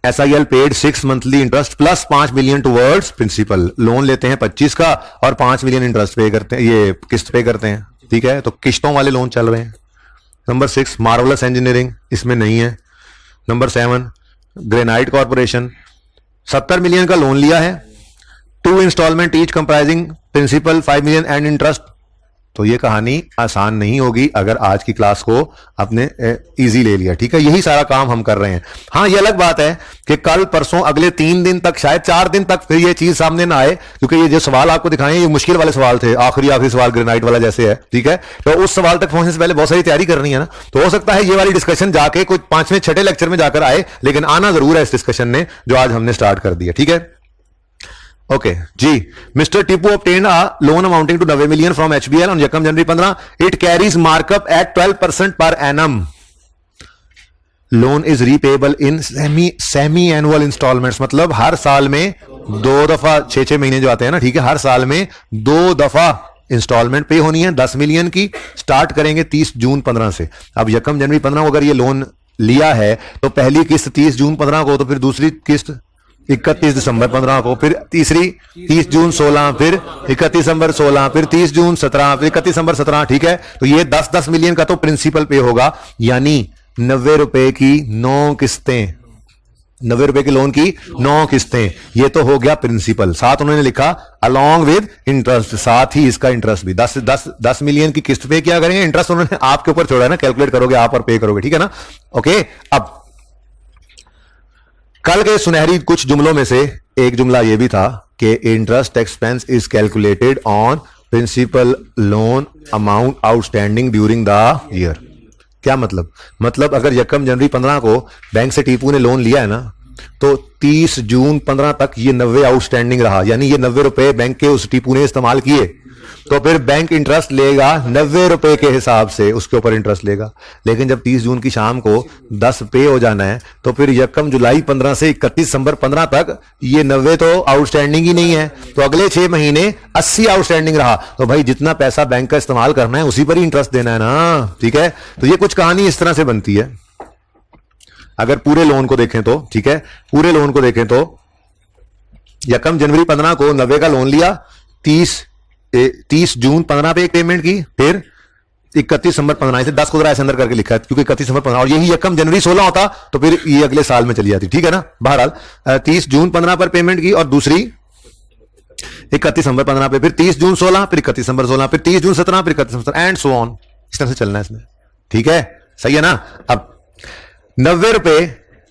SIL paid 6 monthly interest plus 5 million towards principal. Loan लेते हैं 25 का और 5 मिलियन इंटरेस्ट पे करते हैं, ये किस्त पे करते हैं, ठीक है। तो किस्तों वाले लोन चल रहे हैं। नंबर 6 मार्वलस इंजीनियरिंग, इसमें नहीं है। नंबर 7 ग्रेनाइट कॉर्पोरेशन 70 मिलियन का लोन लिया है, 2 instalment each comprising principal 5 million and interest. तो ये कहानी आसान नहीं होगी अगर आज की क्लास को आपने इजी ले लिया, ठीक है। यही सारा काम हम कर रहे हैं। हाँ, ये अलग बात है कि कल परसों अगले 3 दिन तक, शायद 4 दिन तक फिर ये चीज सामने ना आए, क्योंकि ये जो सवाल आपको दिखाए ये मुश्किल वाले सवाल थे, आखिरी सवाल ग्रेनाइट वाला जैसे है, ठीक है। तो उस सवाल तक पहुंचने से पहले बहुत सारी तैयारी करनी है ना। तो हो सकता है ये वाली डिस्कशन जाके कुछ 5वें 6ठे लेक्चर में जाकर आए, लेकिन आना जरूर है इस डिस्कशन ने जो आज हमने स्टार्ट कर दिया, ठीक है। ओके जी। Mister Tipu obtained a loan amounting to 90 million from HBL on Yakam January 15. It carries markup at 12% per annum. Loan is repayable in semi annual installments। मतलब हर साल में 2 दफा, 6 महीने जो आते हैं ना, ठीक है, हर साल में 2 दफा इंस्टॉलमेंट पे होनी है 10 मिलियन की। स्टार्ट करेंगे 30 जून 15 से। अब यकम जनवरी 15 को अगर ये लोन लिया है तो पहली किस्त 30 जून 15 को, तो फिर दूसरी किस्त 31 दिसंबर 15 को, फिर तीसरी 30 जून 16, फिर 31 दिसंबर 16, फिर 30 जून 17, फिर 31 दिसंबर 17, ठीक है। तो ये 10-10 मिलियन का तो प्रिंसिपल पे होगा, यानी 90 रुपए की 9 किस्तें, 90 रुपए के लोन की 9 किस्तें। ये तो हो गया प्रिंसिपल, साथ उन्होंने लिखा अलॉन्ग विद इंटरेस्ट, साथ ही इसका इंटरेस्ट भी 10 मिलियन की किस्त पे क्या करेंगे, इंटरेस्ट उन्होंने आपके ऊपर छोड़ा है ना, कैलकुलेट करोगे आप और पे करोगे, ठीक है ना। ओके, अब कल के सुनहरी कुछ जुमलों में से एक जुमला यह भी था कि interest expense is calculated on principal loan amount outstanding during the year. क्या मतलब अगर यकम जनवरी 15 को बैंक से टीपू ने लोन लिया है ना, तो 30 जून 15 तक ये 90 आउटस्टैंडिंग रहा, यानी ये 90 रुपए बैंक के उस टीपू ने इस्तेमाल किए, तो फिर बैंक इंटरेस्ट लेगा 90 रुपए के हिसाब से, उसके ऊपर इंटरेस्ट लेगा। लेकिन जब 30 जून की शाम को 10 पे हो जाना है, तो फिर यकम जुलाई 15 से 31 दिसंबर 15 तक ये 90 तो आउटस्टैंडिंग ही नहीं है, तो अगले 6 महीने 80 आउटस्टैंडिंग रहा। तो भाई जितना पैसा बैंक का इस्तेमाल करना है उसी पर ही इंटरेस्ट देना है ना, ठीक है। तो ये कुछ कहानी इस तरह से बनती है। अगर पूरे लोन को देखें तो, ठीक है, पूरे लोन को देखें तो यकम जनवरी 15 को 90 का लोन लिया, 30 जून 15 पे एक पेमेंट की, फिर 31 दिसंबर 15 से 10 को जरा ऐसे अंदर करके लिखा है क्योंकि 31 दिसंबर 15 और यही यकम जनवरी 16 होता तो फिर ये अगले साल में चली जाती, ठीक है ना। बहरहाल 30 जून 15 पर पेमेंट की और दूसरी 31 दिसंबर 15 पे, फिर 30 जून 16, फिर 31 दिसंबर 16, फिर 30 जून 17, फिर 31 दिसंबर एंड सो ऑन। इस तरह से चलना है इसमें, ठीक है, सही है ना। अब 90 रुपए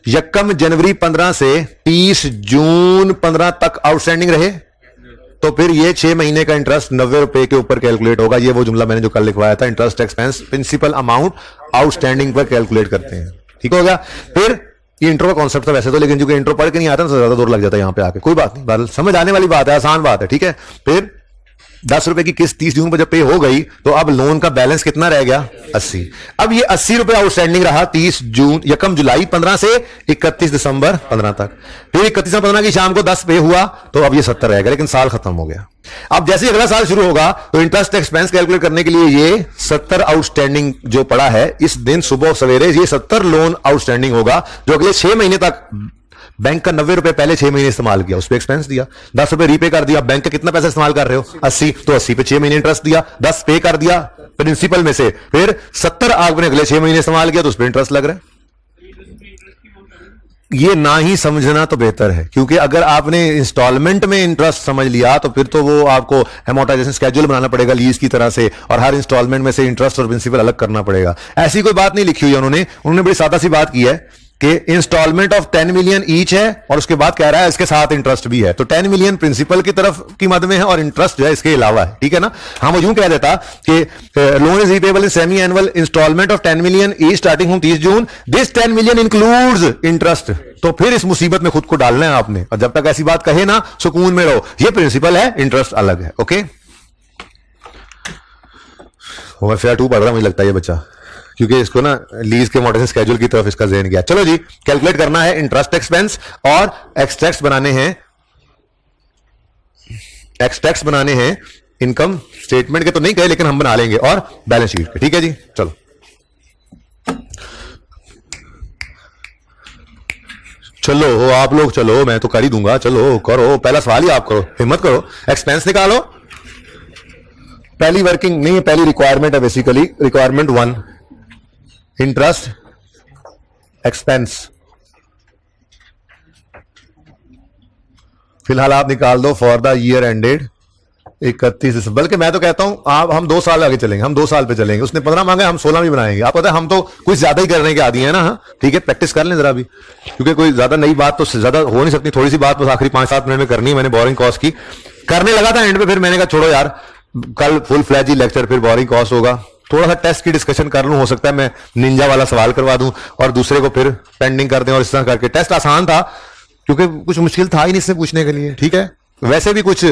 यकम जनवरी 15 से 30 जून 15 तक आउटस्टैंडिंग रहे, तो फिर ये 6 महीने का इंटरेस्ट 90 रुपए के ऊपर कैलकुलेट होगा। ये वो जुमला मैंने जो कल लिखवाया था, interest expense principal amount outstanding पर कैलकुलेट करते हैं। ठीक हो गया। फिर ये इंट्रो का कॉन्सेप्ट था वैसे तो, लेकिन क्योंकि इंट्रो पढ़ के नहीं आता ना तो ज्यादा दूर लग जाता है यहां पे आके। कोई बात नहीं, बात समझ आने वाली बात है, आसान बात है। ठीक है। फिर 10 रुपए की किस्त 30 जून पर जब पे हो गई तो अब लोन का बैलेंस कितना रह गया? 80। अब ये 80 रुपए आउटस्टैंडिंग रहा 30 जून यकम जुलाई 15 से 31 दिसंबर 15 तक। फिर 31 15 की शाम को 10 पे हुआ तो अब ये 70 रह गया, लेकिन साल खत्म हो गया। अब जैसे अगला साल शुरू होगा तो इंटरेस्ट एक्सपेंस कैलकुलेट करने के लिए ये 70 आउटस्टैंडिंग जो पड़ा है, इस दिन सुबह सवेरे ये 70 लोन आउटस्टैंडिंग होगा जो अगले 6 महीने तक बैंक का 90 रुपए पहले 6 महीने इस्तेमाल किया, उस पर एक्सपेंस दिया, 10 रुपए रीपे कर दिया। बैंक का कितना पैसा इस्तेमाल कर रहे हो? 80, तो 80 पे 6 महीने इंटरेस्ट दिया, 10 पे कर दिया प्रिंसिपल में से, फिर 70 आपने अगले 6 महीने इस्तेमाल किया तो उस पर इंटरेस्ट लग रहा है। ये ना ही समझना तो बेहतर है, क्योंकि अगर आपने इंस्टॉलमेंट में इंटरेस्ट समझ लिया तो फिर तो वो आपको एमोर्टाइजेशन स्केड्यूल बनाना पड़ेगा लीज की तरह से, और हर इंस्टॉलमेंट में से इंटरेस्ट और प्रिंसिपल अलग करना पड़ेगा। ऐसी कोई बात नहीं लिखी हुई उन्होंने बड़ी सादा सी बात की है कि इंस्टॉलमेंट ऑफ 10 मिलियन ईच है, और उसके बाद कह रहा है इसके साथ इंटरेस्ट भी है, तो 10 मिलियन प्रिंसिपल की तरफ की मद में है और इंटरेस्ट जो है इसके अलावा है। ठीक है ना। हाँ, वो यूं कह देता कि loan is repayable in semi annual instalment of 10 million each starting from 30 June, this 10 million includes interest. तो फिर इस मुसीबत में खुद को डालना है आपने, और जब तक ऐसी बात कहे ना सुकून में रहो, ये प्रिंसिपल है, इंटरेस्ट अलग है। ओके। मैं फेयर 2 पढ़ रहा, मुझे लगता है ये बच्चा, क्योंकि इसको ना लीज के मोटेशन स्केड्यूल की तरफ इसका ज़हन गया। चलो जी, कैलकुलेट करना है इंटरेस्ट एक्सपेंस और एक्सट्रैक्ट्स बनाने हैं इनकम स्टेटमेंट के, तो नहीं कहे लेकिन हम बना लेंगे, और बैलेंस शीट के। ठीक है जी। चलो चलो हो आप लोग, चलो मैं तो कर ही दूंगा, चलो करो, पहला सवाल ही आप करो, हिम्मत करो। एक्सपेंस निकालो। पहली वर्किंग नहीं है, पहली रिक्वायरमेंट है बेसिकली, रिक्वायरमेंट 1 इंटरेस्ट एक्सपेंस। फिलहाल आप निकाल दो फॉर द ईयर एंडेड 31, बल्कि मैं तो कहता हूं आप हम 2 साल आगे चलेंगे, हम 2 साल पे चलेंगे। उसने 15 मांगे, हम 16 भी बनाएंगे। आप पता है हम तो कुछ ज्यादा ही करने के आदि हैं ना। ठीक है, प्रैक्टिस कर लें जरा भी, क्योंकि कोई ज्यादा नई बात तो ज्यादा हो नहीं सकती, थोड़ी सी बात बस आखिरी 5-7 मिनट में करनी है। मैंने बोरिंग कॉस्ट की करने लगा था एंड पे, फिर मैंने कहा छोड़ो यार, कल फुल फ्लैज ही लेक्चर, फिर बोरिंग कॉस्ट होगा। थोड़ा सा टेस्ट की डिस्कशन कर लूं, हो सकता है मैं निंजा वाला सवाल करवा दूं और दूसरे को फिर पेंडिंग कर दें, और इस तरह करके। टेस्ट आसान था क्योंकि कुछ मुश्किल था ही नहीं इससे पूछने के लिए। ठीक है, वैसे भी कुछ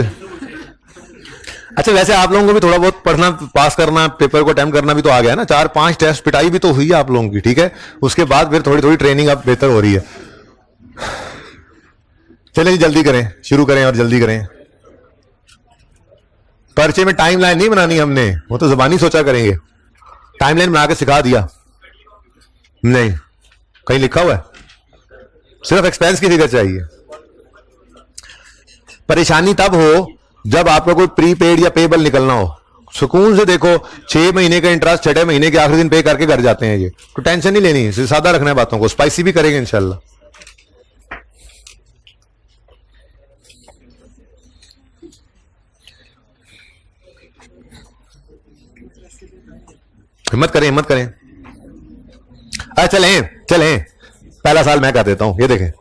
अच्छा, वैसे आप लोगों को भी थोड़ा बहुत पढ़ना, पास करना, पेपर को अटेम्प्ट करना भी तो आ गया ना। 4-5 टेस्ट पिटाई भी तो हुई है आप लोगों की। ठीक है, उसके बाद फिर थोड़ी थोड़ी ट्रेनिंग अब बेहतर हो रही है। चलिए जल्दी करें, शुरू करें और जल्दी करें। पर्चे में टाइमलाइन नहीं बनानी हमने, वो तो जुबानी सोचा करेंगे। टाइमलाइन बना के सिखा दिया नहीं, कहीं लिखा हुआ है, सिर्फ एक्सपेंस की फिगर चाहिए। परेशानी तब हो जब आपको कोई प्रीपेड या पेबल निकलना हो। सुकून से देखो, 6 महीने का इंटरेस्ट 6 महीने के आखिरी दिन पे करके घर जाते हैं। ये तो टेंशन नहीं लेनी, सादा रखना है बातों को, स्पाइसी भी करेंगे इंशाल्लाह। हिम्मत करें, हिम्मत करें। चलें चलें, पहला साल मैं कर देता हूं। ये देखें,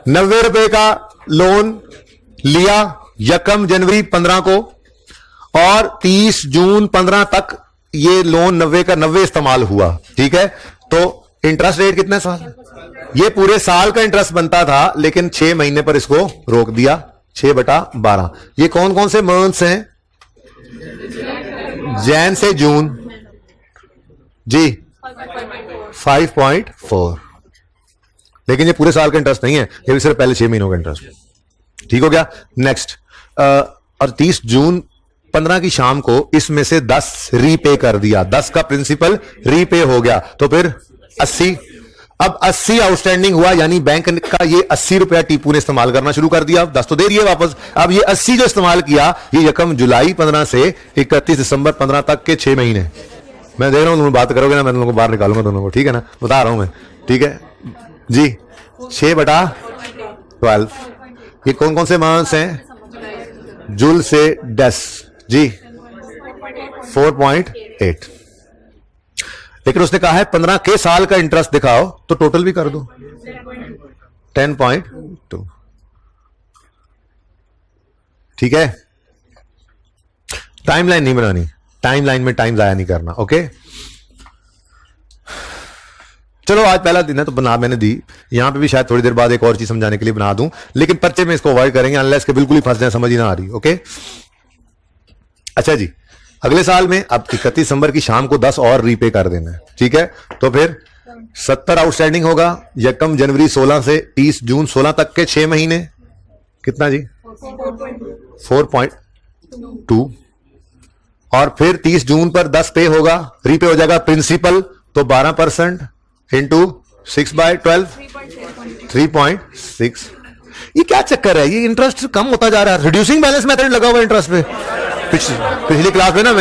90 रुपए का लोन लिया यकम जनवरी 15 को, और 30 जून 15 तक ये लोन 90 का 90 इस्तेमाल हुआ। ठीक है, तो इंटरेस्ट रेट कितना साल? ये पूरे साल का इंटरेस्ट बनता था, लेकिन 6 महीने पर इसको रोक दिया, 6/12। ये कौन कौन से मंथ्स हैं? जैन से जून जी 5.4, लेकिन ये पूरे साल का इंटरेस्ट नहीं है, ये भी सिर्फ पहले 6 महीनों का इंटरेस्ट। ठीक हो गया। नेक्स्ट, और 30 जून 15 की शाम को इसमें से 10 रीपे कर दिया, 10 का प्रिंसिपल रीपे हो गया, तो फिर 80। अब 80 आउटस्टैंडिंग हुआ, यानी बैंक का ये 80 रुपया टीपू ने इस्तेमाल करना शुरू कर दिया। 10 तो दे दिए वापस। अब ये 80 जो इस्तेमाल किया, ये यकम जुलाई 15 से 31 दिसंबर 15 तक के 6 महीने। मैं देख रहा हूं तुम बात करोगे ना, मैं तुम लोगों को बाहर निकालूंगा दोनों को। ठीक है ना, बता रहा हूं मैं। ठीक है जी, 6/12। ये कौन कौन से मंथ्स हैं? जुल से डस जी 4.8। लेकिन उसने कहा है 15 के साल का इंटरेस्ट दिखाओ, तो टोटल भी कर दो। 10.2। ठीक है, टाइमलाइन नहीं बनानी, टाइमलाइन में टाइम जाया नहीं करना। ओके, चलो आज पहला दिन है तो बना मैंने दी, यहां पे भी शायद थोड़ी देर बाद एक और चीज समझाने के लिए बना दूं, लेकिन पर्चे में इसको अवॉइड करेंगे अनलेस के बिल्कुल ही फंस जाए, समझ ही ना आ रही। ओके, अच्छा जी, अगले साल में अब 31 दिसंबर की शाम को 10 और रीपे कर देना है। ठीक है, तो फिर 70 आउटस्टैंडिंग होगा। यकम जनवरी 16 से 30 जून 16 तक के 6 महीने कितना जी? 4.2। और फिर 30 जून पर 10 पे होगा, रीपे हो जाएगा प्रिंसिपल, तो 12% इंटू 6/12 3.6। ये क्या चक्कर है, ये इंटरेस्ट कम होता जा रहा है। रिड्यूसिंग बैलेंस मेथड लगा हुआ इंटरेस्ट पे। पिछली क्लास में ना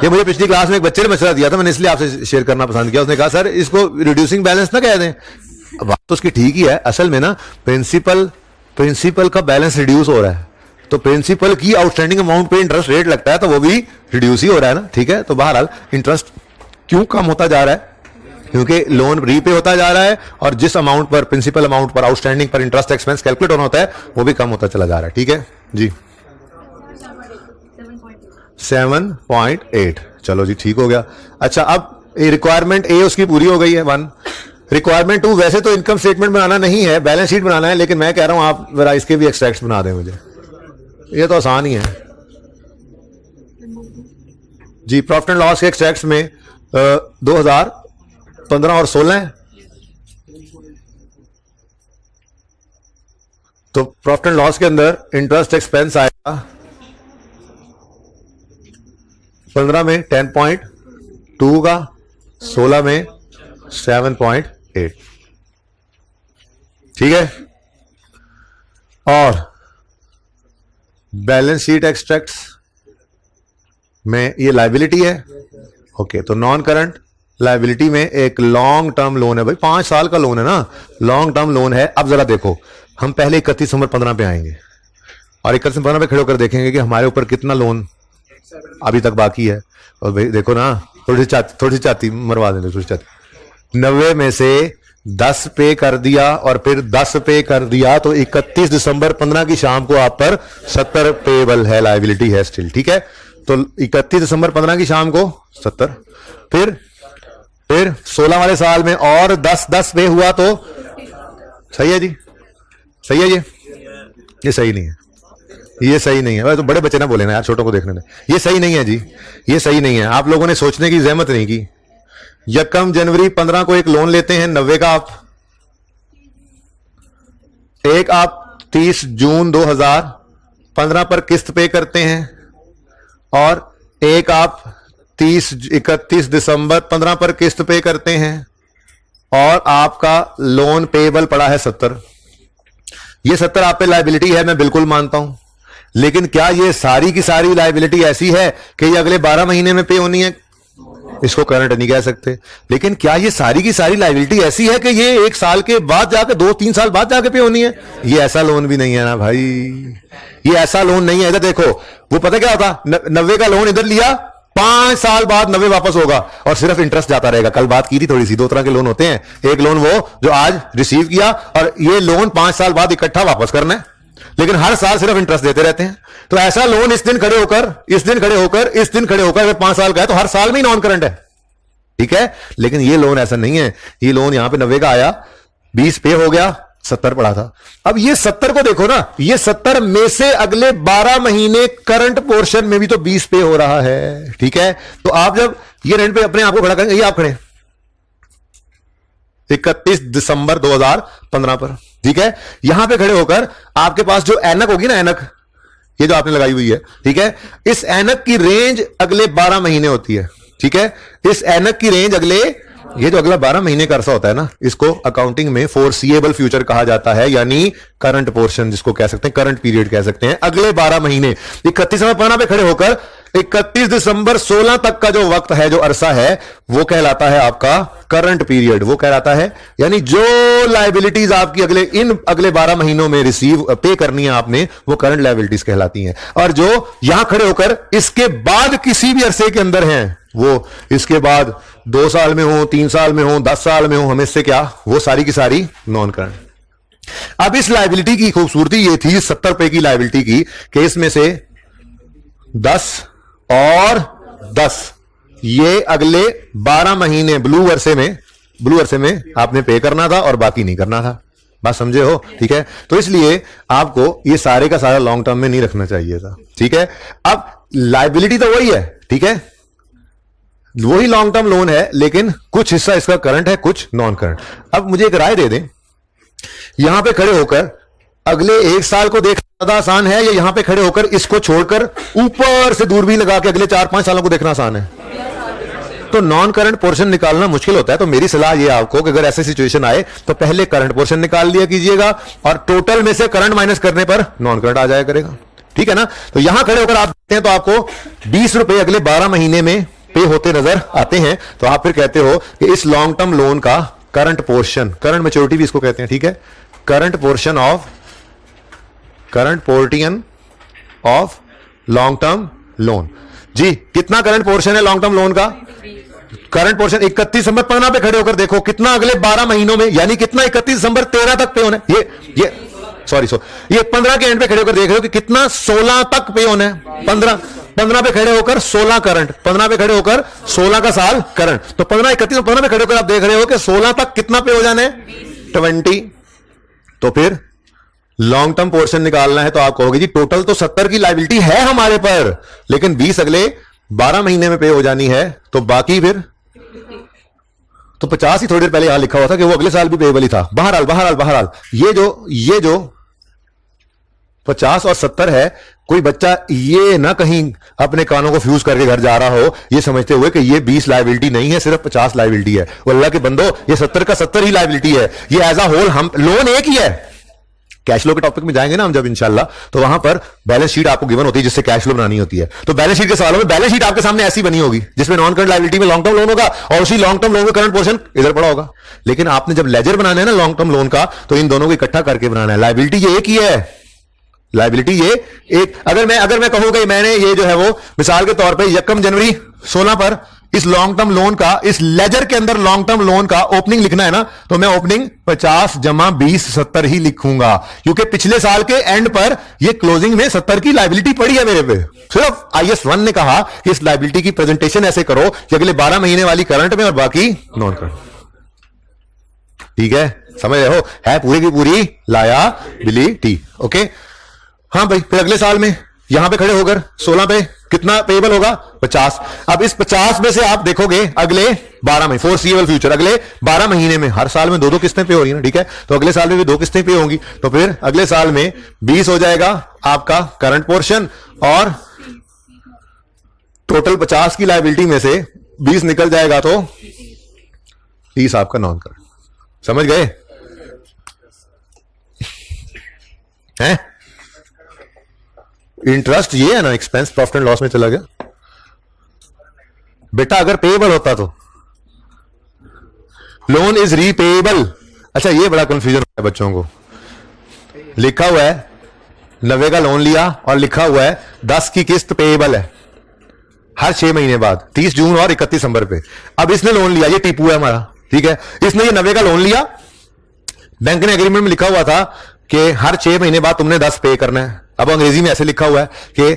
ये मुझे पिछली क्लास में एक बच्चे ने मशवरा दिया था, मैंने इसलिए आपसे शेयर करना पसंद किया। उसने कहा सर इसको रिड्यूसिंग बैलेंस ना कह दें। बात तो उसकी ठीक ही है, असल में ना प्रिंसिपल का बैलेंस रिड्यूस हो रहा है, तो प्रिंसिपल की आउटस्टैंडिंग अमाउंट पे इंटरेस्ट रेट लगता है, तो वो भी रिड्यूस ही हो रहा है ना। ठीक है, तो बहरहाल इंटरेस्ट क्यों कम होता जा रहा है? क्योंकि लोन रीपे होता जा रहा है और जिस अमाउंट पर, प्रिंसिपल अमाउंट पर, आउटस्टैंडिंग पर इंटरेस्ट एक्सपेंस कैलकुलेट होना होता है वो भी कम होता चला जा रहा है। ठीक है जी, 7.8। चलो जी, ठीक हो गया। अच्छा, अब रिक्वायरमेंट ए उसकी पूरी हो गई है 1। रिक्वायरमेंट 2 वैसे तो इनकम स्टेटमेंट बनाना नहीं है, बैलेंस शीट बनाना है, लेकिन मैं कह रहा हूं आप जरा इसके भी एक्सट्रैक्ट्स बना दें मुझे, ये तो आसान ही है जी। प्रॉफिट एंड लॉस के एक्सट्रैक्ट्स में 2015 और 16 है, तो प्रॉफिट एंड लॉस के अंदर इंटरेस्ट एक्सपेंस आएगा 15 में 10.2 का, 16 में 7.8। ठीक है, और बैलेंस शीट एक्सट्रैक्ट्स में ये लायबिलिटी है। ओके, तो नॉन करंट लायबिलिटी में एक लॉन्ग टर्म लोन है भाई, 5 साल का लोन है ना, लॉन्ग टर्म लोन है। अब जरा देखो, हम पहले 31 दिसंबर 15 पे आएंगे और 31 दिसंबर 15 पे खड़े होकर देखेंगे कि हमारे ऊपर कितना लोन अभी तक बाकी है। और भाई देखो ना, थोड़ी सी चाती मरवा देंगे, थोड़ी चाती 90 में से 10 पे कर दिया और फिर 10 पे कर दिया, तो 31 दिसंबर 15 की शाम को आप पर 70 पेबल है, लायबिलिटी है स्टिल। ठीक है, तो 31 दिसंबर 15 की शाम को 70, फिर 16 वाले साल में और 10 पे हुआ, तो सही है जी, सही है ये सही नहीं है, ये सही नहीं है। तो बड़े बच्चे ना बोले ना यार, छोटों को देखने में, ये सही नहीं है जी, ये सही नहीं है। आप लोगों ने सोचने की जहमत नहीं की। यकम जनवरी 15 को एक लोन लेते हैं 90 का आप, एक आप 30 जून 2015 पर किस्त पे करते हैं, और एक आप 31 दिसंबर 15 पर किस्त पे करते हैं, और आपका लोन पेबल पड़ा है 70। ये 70 आप पे लायबिलिटी है, मैं बिल्कुल मानता हूं, लेकिन क्या ये सारी की सारी लायबिलिटी ऐसी है कि ये अगले 12 महीने में पे होनी है? इसको करंट नहीं कह सकते। लेकिन क्या ये सारी की सारी लायबिलिटी ऐसी है कि ये 1 साल के बाद जाके 2-3 साल बाद जाके पे होनी है? ये ऐसा लोन भी नहीं है ना भाई, ये ऐसा लोन नहीं है। इधर देखो, वो पता क्या होता, 90 का लोन इधर लिया, 5 साल बाद 90 वापस होगा और सिर्फ इंटरेस्ट जाता रहेगा। कल बात की थी थोड़ी सी, 2 तरह के लोन होते हैं, एक लोन वो जो आज रिसीव किया, और ये लोन 5 साल बाद इकट्ठा वापस करना है, लेकिन हर साल सिर्फ इंटरेस्ट देते रहते हैं। तो ऐसा लोन इस दिन खड़े होकर, इस दिन खड़े होकर, इस दिन खड़े होकर, अगर 5 साल का है तो हर साल में ही नॉन करंट है। ठीक है, लेकिन ये लोन ऐसा नहीं है। ये लोन यहां पे 90 का आया, 20 पे हो गया, 70 पड़ा था। अब ये 70 को देखो ना, ये 70 में से अगले 12 महीने करंट पोर्शन में भी तो 20 पे हो रहा है। ठीक है, तो आप जब ये रेंट पे अपने आप को खड़ा करेंगे, ये आप खड़े 31 दिसंबर 2015 पर, ठीक है, यहां पे खड़े होकर आपके पास जो ऐनक होगी ना, ऐनक ये जो आपने लगाई हुई है, ठीक है, इस ऐनक की रेंज अगले 12 महीने होती है। ठीक है, इस ऐनक की रेंज अगले, ये जो अगला 12 महीने का अरसा होता है ना, इसको अकाउंटिंग में फोरसीएबल फ्यूचर कहा जाता है, यानी करंट पोर्शन जिसको कह सकते हैं, करंट पीरियड कह सकते हैं, अगले 12 महीने। 31 दिसंबर 15 पे खड़े होकर 31 दिसंबर 16 तक का जो वक्त है, जो अरसा है, वो कहलाता है आपका करंट पीरियड, वो कहलाता है, यानी जो लायबिलिटीज आपकी अगले 12 महीनों में रिसीव पे करनी है आपने, वो करंट लायबिलिटीज कहलाती हैं। और जो यहां खड़े होकर इसके बाद किसी भी अरसे के अंदर हैं, वो इसके बाद 2 साल में हो, 3 साल में हो, 10 साल में हो, हम इससे क्या, वो सारी की सारी नॉन करंट। अब इस लायबिलिटी की खूबसूरती ये थी 70 रुपए की लायबिलिटी की कि इसमें से 10 और 10 ये अगले 12 महीने ब्लू अरसे में आपने पे करना था और बाकी नहीं करना था। बात समझे हो? ठीक है, तो इसलिए आपको ये सारे का सारा लॉन्ग टर्म में नहीं रखना चाहिए था। ठीक है, अब लायबिलिटी तो वही है, ठीक है, वही लॉन्ग टर्म लोन है, लेकिन कुछ हिस्सा इसका करंट है, कुछ नॉन करंट। अब मुझे एक राय दे दें, यहां पे खड़े होकर अगले 1 साल को देखना ज्यादा आसान है या यहां पे खड़े होकर इसको छोड़कर ऊपर से दूरबीन लगा के अगले 4-5 सालों को देखना आसान है? तो नॉन करंट पोर्शन निकालना मुश्किल होता है। तो मेरी सलाह ये आपको कि अगर ऐसी सिचुएशन आए तो पहले करंट पोर्शन निकाल लिया कीजिएगा और टोटल में से करंट माइनस करने पर नॉन करंट आ जाया करेगा। ठीक है ना? तो यहां खड़े होकर आप देखते हैं तो आपको 20 रुपए अगले 12 महीने में पे होते नजर आते हैं। तो आप फिर कहते हो कि इस लॉन्ग टर्म लोन का करंट पोर्शन, करंट मैच्योरिटी भी इसको कहते हैं, ठीक है, current portion of long term loan. जी, कितना करंट पोर्शन है लॉन्ग टर्म लोन का? करंट पोर्शन 31 दिसंबर 15 पे खड़े होकर देखो कितना अगले 12 महीनों में, यानी कितना 31 दिसंबर 13 तक पे होना है। ये 15 के एंड पे खड़े होकर देख रहे हो कि कितना 16 तक पे होना है। 15 पे खड़े होकर 16 करंट, 15 पे खड़े होकर 16 का साल करंट। तो 15, 31 और 15 पे खड़े होकर आप देख रहे हो कि 16 तक कितना पे हो जाना है? 20। तो फिर लॉन्ग टर्म पोर्शन निकालना है तो आप कहोगे जी टोटल तो 70 की लायबिलिटी है हमारे पर, लेकिन 20 अगले 12 महीने में पे हो जानी है, तो बाकी फिर तो 50 ही थोड़ी देर पहले यहां लिखा हुआ था कि वो अगले साल भी पेएबल ही था। बहरहाल ये जो 50 और 70 है, कोई बच्चा ये ना कहीं अपने कानों को फ्यूज करके घर जा रहा हो ये समझते हुए कि ये 20 लायबिलिटी नहीं है, सिर्फ 50 लायबिलिटी है। वो अल्लाह के बंदो, ये 70 का 70 ही लायबिलिटी है। ये एज अ होल हम लोन एक ही है। कैश फ्लो के टॉपिक में जाएंगे ना हम जब इंशाल्लाह, तो वहां पर बैलेंस शीट आपको गिवन होती है जिससे कैश फ्लो बनानी होती है। तो बैलेंस शीट के सवालों में बैलेंस शीट आपके सामने ऐसी बनी होगी जिसमें नॉन करंट लायबिलिटी में लॉन्ग टर्म लोन होगा और उसी लॉन्ग टर्म लोन का करंट पोर्शन इधर पड़ा होगा। लेकिन आपने जब लेजर बनाना है ना लॉन्ग टर्म लोन का, तो इन दोनों को इकट्ठा करके बनाना है। लायबिलिटी ये एक ही है, लायबिलिटी ये एक। अगर मैं कहूं कि मैंने ये जो है वो मिसाल के तौर पर 1 जनवरी 16 पर इस लॉन्ग टर्म लोन का, इस लेजर के अंदर लॉन्ग टर्म लोन का ओपनिंग लिखना है ना, तो मैं ओपनिंग 50 जमा 20 70 ही लिखूंगा, क्योंकि पिछले साल के एंड पर ये क्लोजिंग में 70 की लायबिलिटी पड़ी है मेरे पे। सिर्फ IS 1 ने कहा कि इस लायबिलिटी की प्रेजेंटेशन ऐसे करो कि अगले 12 महीने वाली करंट में और बाकी नॉन करंट। ठीक है, समझ रहे हो? है पूरी की पूरी लायबिलिटी। ओके, हाँ भाई, फिर अगले साल में यहां पे खड़े होकर 16 पे कितना पेएबल होगा? 50। अब इस 50 में से आप देखोगे अगले 12 महीने, फोरसीएबल फ्यूचर, अगले 12 महीने में हर साल में 2-2 किस्तें पे हो रही है ना, ठीक है, तो अगले साल में भी 2 किस्तें पे होंगी। तो फिर अगले साल में 20 हो जाएगा आपका करंट पोर्शन और टोटल 50 की लायबिलिटी में से 20 निकल जाएगा तो 30 आपका नॉन करंट। समझ गए हैं? इंटरेस्ट ये है ना, एक्सपेंस प्रॉफिट एंड लॉस में चला गया बेटा। अगर पेएबल होता तो लोन इज रीपेएबल। अच्छा, ये बड़ा कंफ्यूजन होता है बच्चों को। लिखा हुआ है 90 का लोन लिया और लिखा हुआ है 10 की किस्त पेएबल है हर 6 महीने बाद, 30 जून और 31 दिसंबर पे। अब इसने लोन लिया, ये टीपू है हमारा, ठीक है, इसने ये 90 का लोन लिया, बैंक ने एग्रीमेंट में लिखा हुआ था कि हर 6 महीने बाद तुमने 10 पे करना है। अब अंग्रेजी में ऐसे लिखा हुआ है कि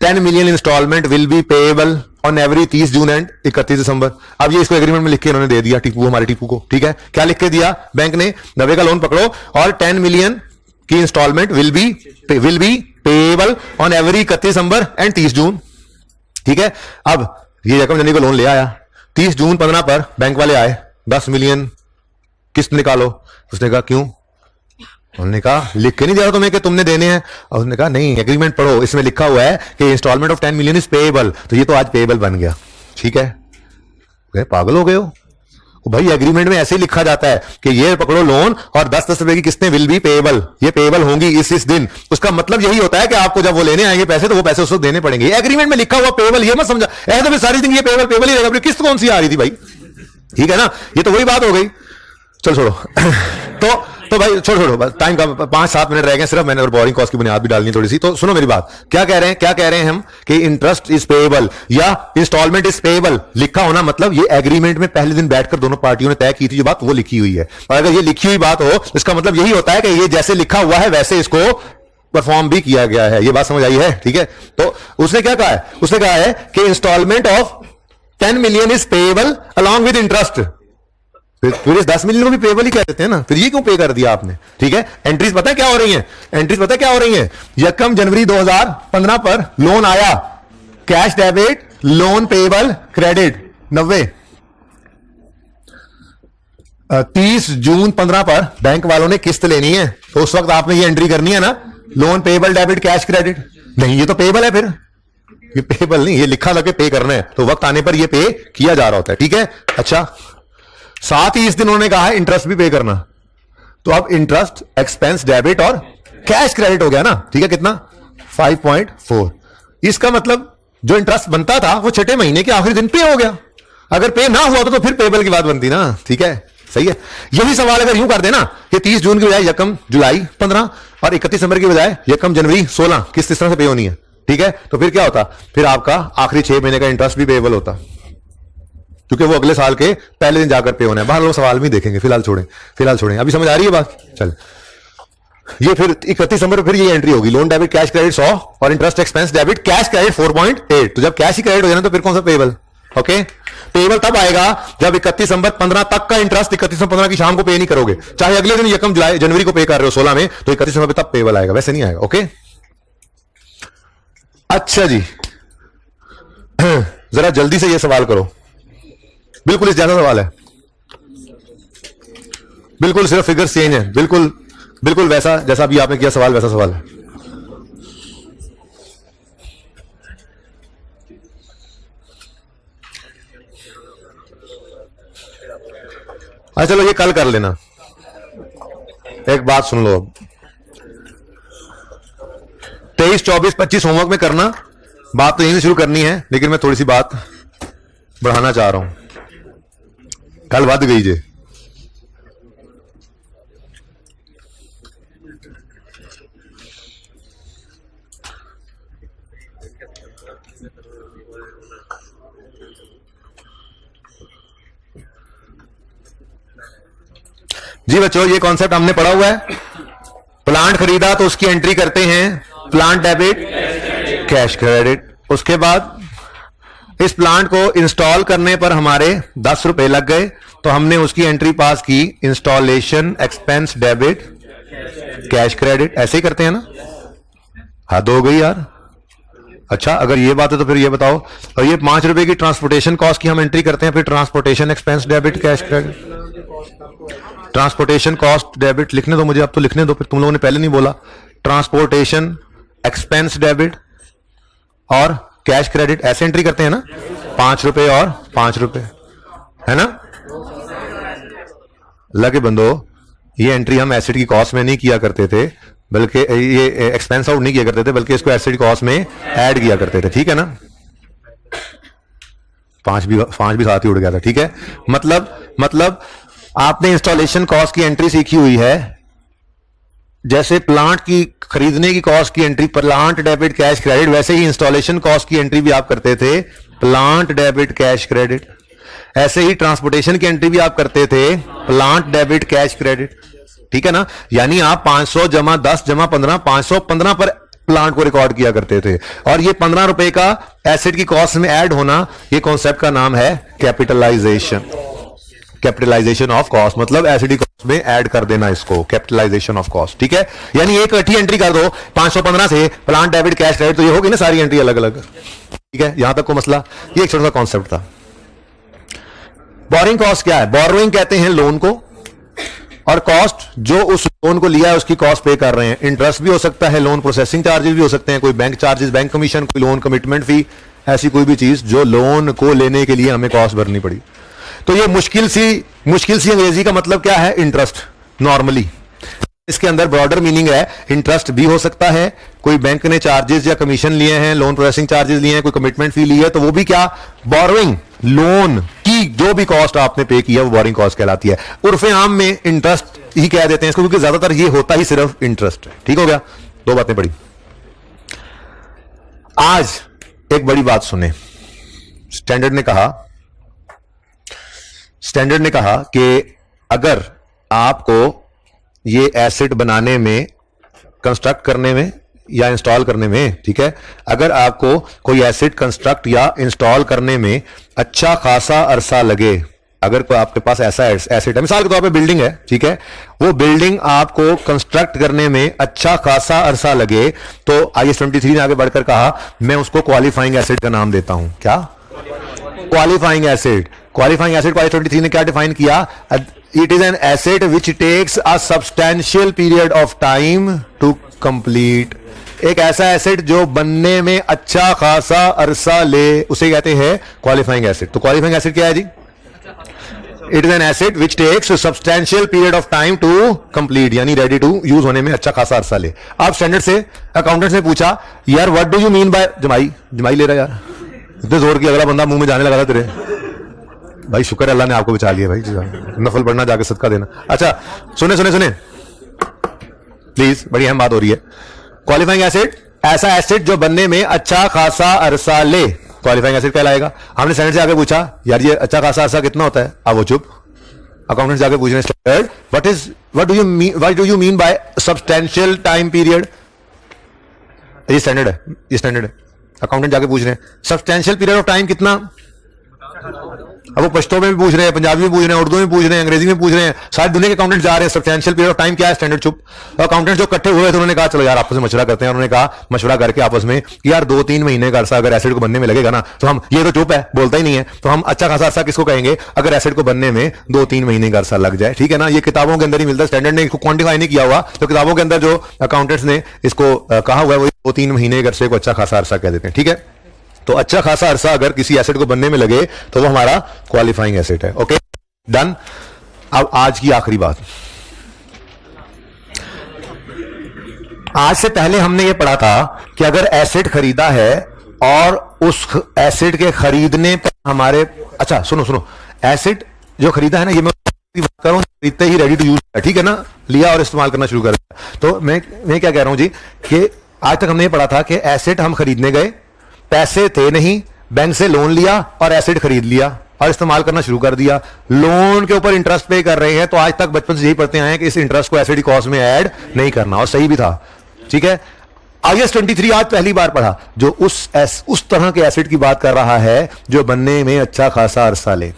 10 million instalment will be payable on every 30 June and 31 December. अब ये इसको एग्रीमेंट में लिख के इन्होंने दे दिया टीपू, हमारे टीपू को, ठीक है। क्या लिख के दिया बैंक ने? 90 का लोन पकड़ो और 10 मिलियन की instalment will be payable on every 31 December and 30 June, ठीक है। अब ये रकम जनी को लोन ले आया, 30 जून 15 पर बैंक वाले आए, 10 मिलियन किस्त निकालो। उसने कहा क्यों? उन्होंने कहा लिख के नहीं दिया तुम्हें कि तुमने देने हैं। और उसने कहा नहीं, एग्रीमेंट पढ़ो, इसमें लिखा हुआ है कि instalment of 10 million is payable. तो ये तो आज पेएबल बन गया, ठीक है। पागल हो गए हो भाई, एग्रीमेंट में ऐसे ही लिखा जाता है कि ये पकड़ो लोन और 10-10 रुपए की किस्तें विल बी पेएबल, ये पेएबल होंगी इस दिन। उसका मतलब यही होता है कि आपको जब वो लेने आएंगे पैसे तो वो पैसे उसको देने पड़ेंगे। एग्रीमेंट में लिखा हुआ पेएबल, ये मत समझा ऐसे तो सारी दिन ये पेएबल ही रहेगा। किस्त कौन सी आ रही थी भाई, ठीक है ना। ये तो वही बात हो गई। चल छोड़ो तो भाई छोड़ो बस, टाइम का 5-7 मिनट रह गए सिर्फ, मैंने और बोरिंग कॉस्ट की बुनियाद भी डालनी थोड़ी सी। तो सुनो मेरी बात, क्या कह रहे हैं हम कि इंटरेस्ट इज पेएबल या इंस्टॉलमेंट इज पेएबल लिखा होना मतलब ये एग्रीमेंट में पहले दिन बैठकर दोनों पार्टियों ने तय की थी जो बात, वो लिखी हुई है। और अगर ये लिखी हुई बात हो इसका मतलब यही होता है कि ये जैसे लिखा हुआ है वैसे इसको परफॉर्म भी किया गया है। ये बात समझ आई है? ठीक है, तो उसने क्या कहा है, उसने कहा है कि instalment of 10 million is payable along with interest. फिर इस 10 मिलियन को भी पेएबल ही कह देते हैं ना, फिर ये क्यों पे कर दिया आपने? ठीक है, एंट्रीज पता है क्या हो रही हैं? एंट्रीज पता है क्या हो रही हैं? 1 जनवरी 2015 पर लोन आया, cash debit, loan payable, credit 90। 30 जून 15 पर बैंक वालों ने किस्त लेनी है, तो उस वक्त आपने ये एंट्री करनी है ना, loan payable, debit, cash, credit. नहीं, ये तो पेएबल है, फिर ये पेएबल नहीं, ये लिखा लगे पे करना है, तो वक्त आने पर ये पे किया जा रहा होता है। ठीक है, अच्छा, साथ ही इस दिन उन्होंने कहा है इंटरेस्ट भी पे करना, तो अब इंटरेस्ट, एक्सपेंस, डेबिट और कैश क्रेडिट हो गया ना। ठीक है, कितना? 5.4। इसका मतलब जो इंटरेस्ट बनता था वो 6 महीने के आखिरी दिन पे हो गया। अगर पे ना हुआ तो फिर पेबल की बात बनती ना। ठीक है, सही है। यही सवाल अगर यूं कर देना कि 30 जून की बजाय 1 जुलाई 15 और 31 दिसंबर की बजाय 1 जनवरी 16 किस तरह से पे होनी है, ठीक है, तो फिर क्या होता? फिर आपका आखिरी 6 महीने का इंटरेस्ट भी पेबल होता, क्योंकि वो अगले साल के पहले दिन जाकर पे होना है। बाहर लोग सवाल भी देखेंगे, फिलहाल छोड़ें। अभी समझ आ रही है बात? चल, ये फिर 31 दिसंबर फिर ये एंट्री होगी, लोन डेबिट कैश क्रेडिट 100 और interest expense debit cash credit 4.8। तो जब कैश ही क्रेडिट हो जाए तो फिर कौन सा पेबल? ओके, पेबल तब आएगा जब 31 दिसंबर 15 तक का इंटरेस्ट 31 दिसंबर 15 की शाम को पे नहीं करोगे, चाहे अगले दिन 1 जुलाई जनवरी को पे कर रहे हो 16 में, तो 31 दिसंबर तब पेबल आएगा, वैसे नहीं आएगा। ओके, अच्छा जी, जरा जल्दी से ये सवाल करो, बिल्कुल इस जैसा सवाल है, बिल्कुल सिर्फ फिगर चेंज है, बिल्कुल वैसा जैसा भी आपने किया सवाल, वैसा सवाल है। अच्छा चलो, ये कल कर लेना। एक बात सुन लो, अब 23, 24, 25 होमवर्क में करना, बात तो यहीं से शुरू करनी है, लेकिन मैं थोड़ी सी बात बढ़ाना चाह रहा हूं, कल बढ़ गई जे। जी बच्चों, ये कॉन्सेप्ट हमने पढ़ा हुआ है। प्लांट खरीदा तो उसकी एंट्री करते हैं, प्लांट डेबिट, कैश क्रेडिट। उसके बाद इस प्लांट को इंस्टॉल करने पर हमारे 10 रुपए लग गए, तो हमने उसकी एंट्री पास की, installation expense debit cash credit. ऐसे ही करते हैं ना, हद हो गई यार। अच्छा, अगर ये बात है तो फिर ये बताओ, और ये 5 रुपए की ट्रांसपोर्टेशन कॉस्ट की हम एंट्री करते हैं, फिर transportation expense debit cash credit. Transportation cost debit लिखने दो मुझे, अब तो लिखने दो, फिर तुम लोगों ने पहले नहीं बोला। ट्रांसपोर्टेशन एक्सपेंस डेबिट और कैश क्रेडिट, ऐसे एंट्री करते हैं ना, 5 रुपए और 5 रुपए, है ना। लगे बंदो, ये एंट्री हम एसेट की कॉस्ट में नहीं किया करते थे, बल्कि ये एक्सपेंस आउट नहीं किया करते थे, बल्कि इसको एसेट की कॉस्ट में ऐड किया करते थे। ठीक है ना, 5 भी साथ ही उड़ गया था। ठीक है, मतलब आपने इंस्टॉलेशन कॉस्ट की एंट्री सीखी हुई है, जैसे प्लांट की खरीदने की कॉस्ट की entry plant debit cash credit, वैसे ही इंस्टॉलेशन कॉस्ट की एंट्री भी आप करते थे प्लांट डेबिट कैश क्रेडिट। ऐसे ही ट्रांसपोर्टेशन की एंट्री भी आप करते थे प्लांट डेबिट कैश क्रेडिट। ठीक है ना, यानी आप 500 जमा 10 जमा 15, 515 पर प्लांट को रिकॉर्ड किया करते थे, और ये 15 रुपए का एसेट की कॉस्ट में ऐड होना, ये कॉन्सेप्ट का नाम है कैपिटलाइजेशन। कैपिटलाइजेशन ऑफ कॉस्ट मतलब एसेट की कॉस्ट में ऐड कर देना, इसको कैपिटलाइजेशन ऑफ कॉस्ट। ठीक है, यानी एक इकट्ठी एंट्री कर दो 515 से प्लांट डेबिट कैश क्रेडिट, तो ये होगी ना सारी एंट्री अलग अलग। ठीक है, यहां तक को मसला, ये एक छोटा सा कॉन्सेप्ट था। बोरिंग कॉस्ट क्या है? बोरोइंग कहते हैं लोन को, और कॉस्ट जो उस लोन को लिया है उसकी कॉस्ट पे कर रहे हैं। इंटरेस्ट भी हो सकता है, लोन प्रोसेसिंग चार्जेस भी हो सकते हैं, कोई बैंक चार्जेस, बैंक कमीशन, कोई लोन कमिटमेंट फी, ऐसी कोई भी चीज जो लोन को लेने के लिए हमें कॉस्ट भरनी पड़ी। तो ये मुश्किल सी अंग्रेजी का मतलब क्या है? इंटरेस्ट। नॉर्मली इसके अंदर ब्रॉडर मीनिंग है, इंटरेस्ट भी हो सकता है, कोई बैंक ने चार्जेस या कमीशन लिए हैं, लोन प्रोसेसिंग चार्जेस लिए हैं, कोई कमिटमेंट फी ली है, तो वो भी क्या, बोरोइंग, लोन की जो भी कॉस्ट आपने पे किया वो बोरिंग कॉस्ट कहलाती है। उर्फे आम में इंटरेस्ट ही कह देते हैं इसको, क्योंकि ज्यादातर ये होता ही सिर्फ इंटरेस्ट है। ठीक हो गया, दो बातें पड़ी। आज एक बड़ी बात सुने, स्टैंडर्ड ने कहा कि अगर आपको ये एसेट बनाने में, कंस्ट्रक्ट करने में या इंस्टॉल करने में, ठीक है, अगर आपको कोई एसेट कंस्ट्रक्ट या इंस्टॉल करने में अच्छा खासा अरसा लगे, अगर कोई आपके पास ऐसा एसेट है, मिसाल के तौर पे बिल्डिंग है, ठीक है, वो बिल्डिंग आपको कंस्ट्रक्ट करने में अच्छा खासा अरसा लगे, तो IAS 23 ने आगे बढ़कर कहा मैं उसको क्वालिफाइंग एसेट का नाम देता हूं। क्या? Qualifying asset. क्वालिफाइंग एसेट को IAS 23 ने क्या डिफाइन किया? It is an asset which takes a substantial period of time to complete. एक ऐसा एसेट जो बनने में अच्छा खासा अरसा ले, उसे कहते हैं क्वालिफाइंग एसेट। तो क्वालिफाइंग एसेट क्या है जी? It is an asset which takes substantial period of time to complete, यानी रेडी टू यूज होने में अच्छा खासा अरसा ले। आप स्टैंडर्ड से, अकाउंटेंट से पूछा, यार what do you mean by, जमाई ले रहा यार, इतने जोर की अगला बंदा मुंह में जाने लगा था तेरे। भाई शुक्र है अल्लाह ने आपको बचा लिया भाई, नफल पढ़ना जाके सदका देना। अच्छा सुने प्लीज, बड़ी अहम बात हो रही है। क्वालिफाइंग एसेट, ऐसा एसेट जो बनने में अच्छा खासा अरसा ले, क्वालिफाइंग एसेट कहलाएगा। हमने स्टैंडर्ड से आगे पूछा, यार ये अच्छा खासा अरसा कितना होता है? अब वो चुप। अकाउंटेंट से आगे पूछ रहे हैं, standard what do you mean by substantial time period? ये स्टैंडर्ड है। अकाउंटेंट जाके पूछ रहे हैं सब्सटैंशियल पीरियड ऑफ टाइम कितना? अब वो पश्तो में भी पूछ रहे हैं, पंजाबी में पूछ रहे हैं, उर्दू में पूछ रहे हैं, अंग्रेजी में पूछ रहे हैं, सारी दुनिया के अकाउंटेंट जा रहे हैं सब्सटैंशियल पीरियड ऑफ टाइम क्या है? स्टैंडर्ड चुप। अकाउंटेंट जो इकट्ठे हुए थे उन्होंने कहा चलो यार आपस में मशवरा करते हैं। उन्होंने कहा मशवरा करके आपस में कि यार 2-3 महीने का अरसा अगर एसेट को बनने में लगेगा ना, तो हम, ये तो चुप है, बोलता ही नहीं है, तो हम अच्छा खासा अरसा किसको कहेंगे अगर एसेट को बनने में 2-3 महीने का अरसा लग जाए। ठीक है ना, ये किताबों के अंदर ही मिलता है, स्टैंडर्ड ने इसको क्वांटिफाई नहीं किया हुआ, तो किताबों के अंदर जो अकाउंटेंट्स ने इसको कहा हुआ है वो 2-3 महीने के अरसे को अच्छा खासा अरसा कह देते हैं। ठीक है, तो अच्छा खासा अरसा अगर किसी एसेट को बनने में लगे तो वो हमारा क्वालिफाइंग एसेट है। Okay done. अब आज की आखिरी बात, आज से पहले हमने ये पढ़ा था कि अगर एसेट खरीदा है और उस एसेट के खरीदने पर हमारे, अच्छा सुनो, एसेट जो खरीदा है ना, ये मैं बात कर रहा हूं, खरीदते ही रेडी टू यूज, ठीक है ना, लिया और इस्तेमाल करना शुरू कर दिया। तो मैं क्या कह रहा हूं जी कि आज तक हमने ये पढ़ा था कि एसेट हम खरीदने गए, पैसे थे नहीं, बैंक से लोन लिया और एसेट खरीद लिया और इस्तेमाल करना शुरू कर दिया। लोन के ऊपर इंटरेस्ट पे कर रहे हैं, तो आज तक बचपन से यही पढ़ते आए हैं कि इस इंटरेस्ट को एसेट कॉस्ट में ऐड नहीं करना, और सही भी था। ठीक है, IAS 23 आज पहली बार पढ़ा जो उस तरह के एसेट की बात कर रहा है जो बनने में अच्छा खासा अरसा ले।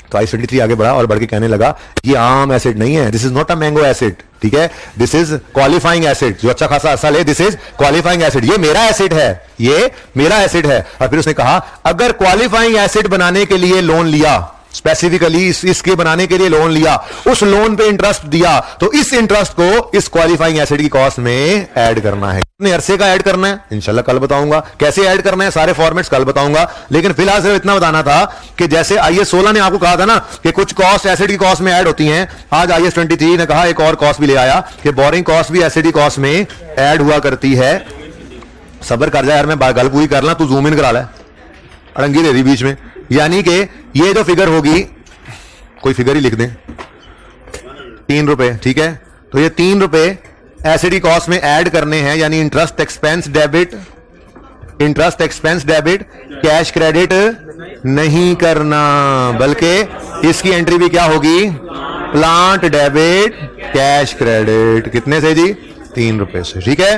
तो IAS 23 आगे बढ़ा और बढ़ के कहने लगा ये आम एसेट नहीं है, this is not a mango asset, ठीक है, दिस इज क्वालिफाइंग एसेट, जो अच्छा खासा अरसा ले, दिस इज क्वालिफाइंग एसेट, ये मेरा एसेट है, ये मेरा एसेट है। और फिर उसने कहा अगर क्वालिफाइंग एसेट बनाने के लिए लोन लिया, स्पेसिफिकली इसके बनाने के लिए लोन लिया, उस लोन पे इंटरेस्ट दिया, तो इस इंटरेस्ट को इस क्वालिफाइंग एसेट की कॉस्ट में ऐड करना है। कितने अरसे का ऐड करना है इंशाल्लाह कल बताऊंगा, कैसे ऐड करना है सारे फॉर्मेट्स कल बताऊंगा, लेकिन फिलहाल सिर्फ इतना बताना था कि जैसे IAS 16 ने आपको कहा था ना कि कुछ कॉस्ट एसेट की कॉस्ट में ऐड होती हैं, आज IAS 23 ने कहा एक और कॉस्ट भी ले आया कि बोरिंग कॉस्ट भी एसेट की कॉस्ट में ऐड हुआ करती है। सब्र कर जा यार, मैं गल पूरी कर ला, तू जूम इन करा ला, अड़ंगी दे दी बीच में। यानी कि ये जो फिगर होगी, कोई फिगर ही लिख दें, 3 रुपए, ठीक है, तो ये 3 रुपए एसेट की कॉस्ट में ऐड करने हैं, यानी interest expense debit, cash credit नहीं करना, बल्कि इसकी एंट्री भी क्या होगी, प्लांट डेबिट कैश क्रेडिट। कितने से जी? 3 रुपए से, ठीक है।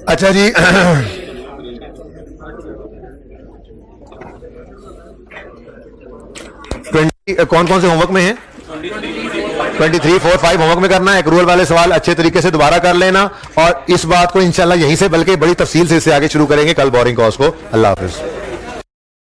अच्छा जी कौन कौन से होमवर्क में है? 23, 4, 5 होमवर्क में करना है। एक्रूअल वाले सवाल अच्छे तरीके से दोबारा कर लेना, और इस बात को इंशाल्लाह यहीं से बल्कि बड़ी तफसील से इससे आगे शुरू करेंगे कल बोरिंग कॉस्ट को। अल्लाह हाफिज।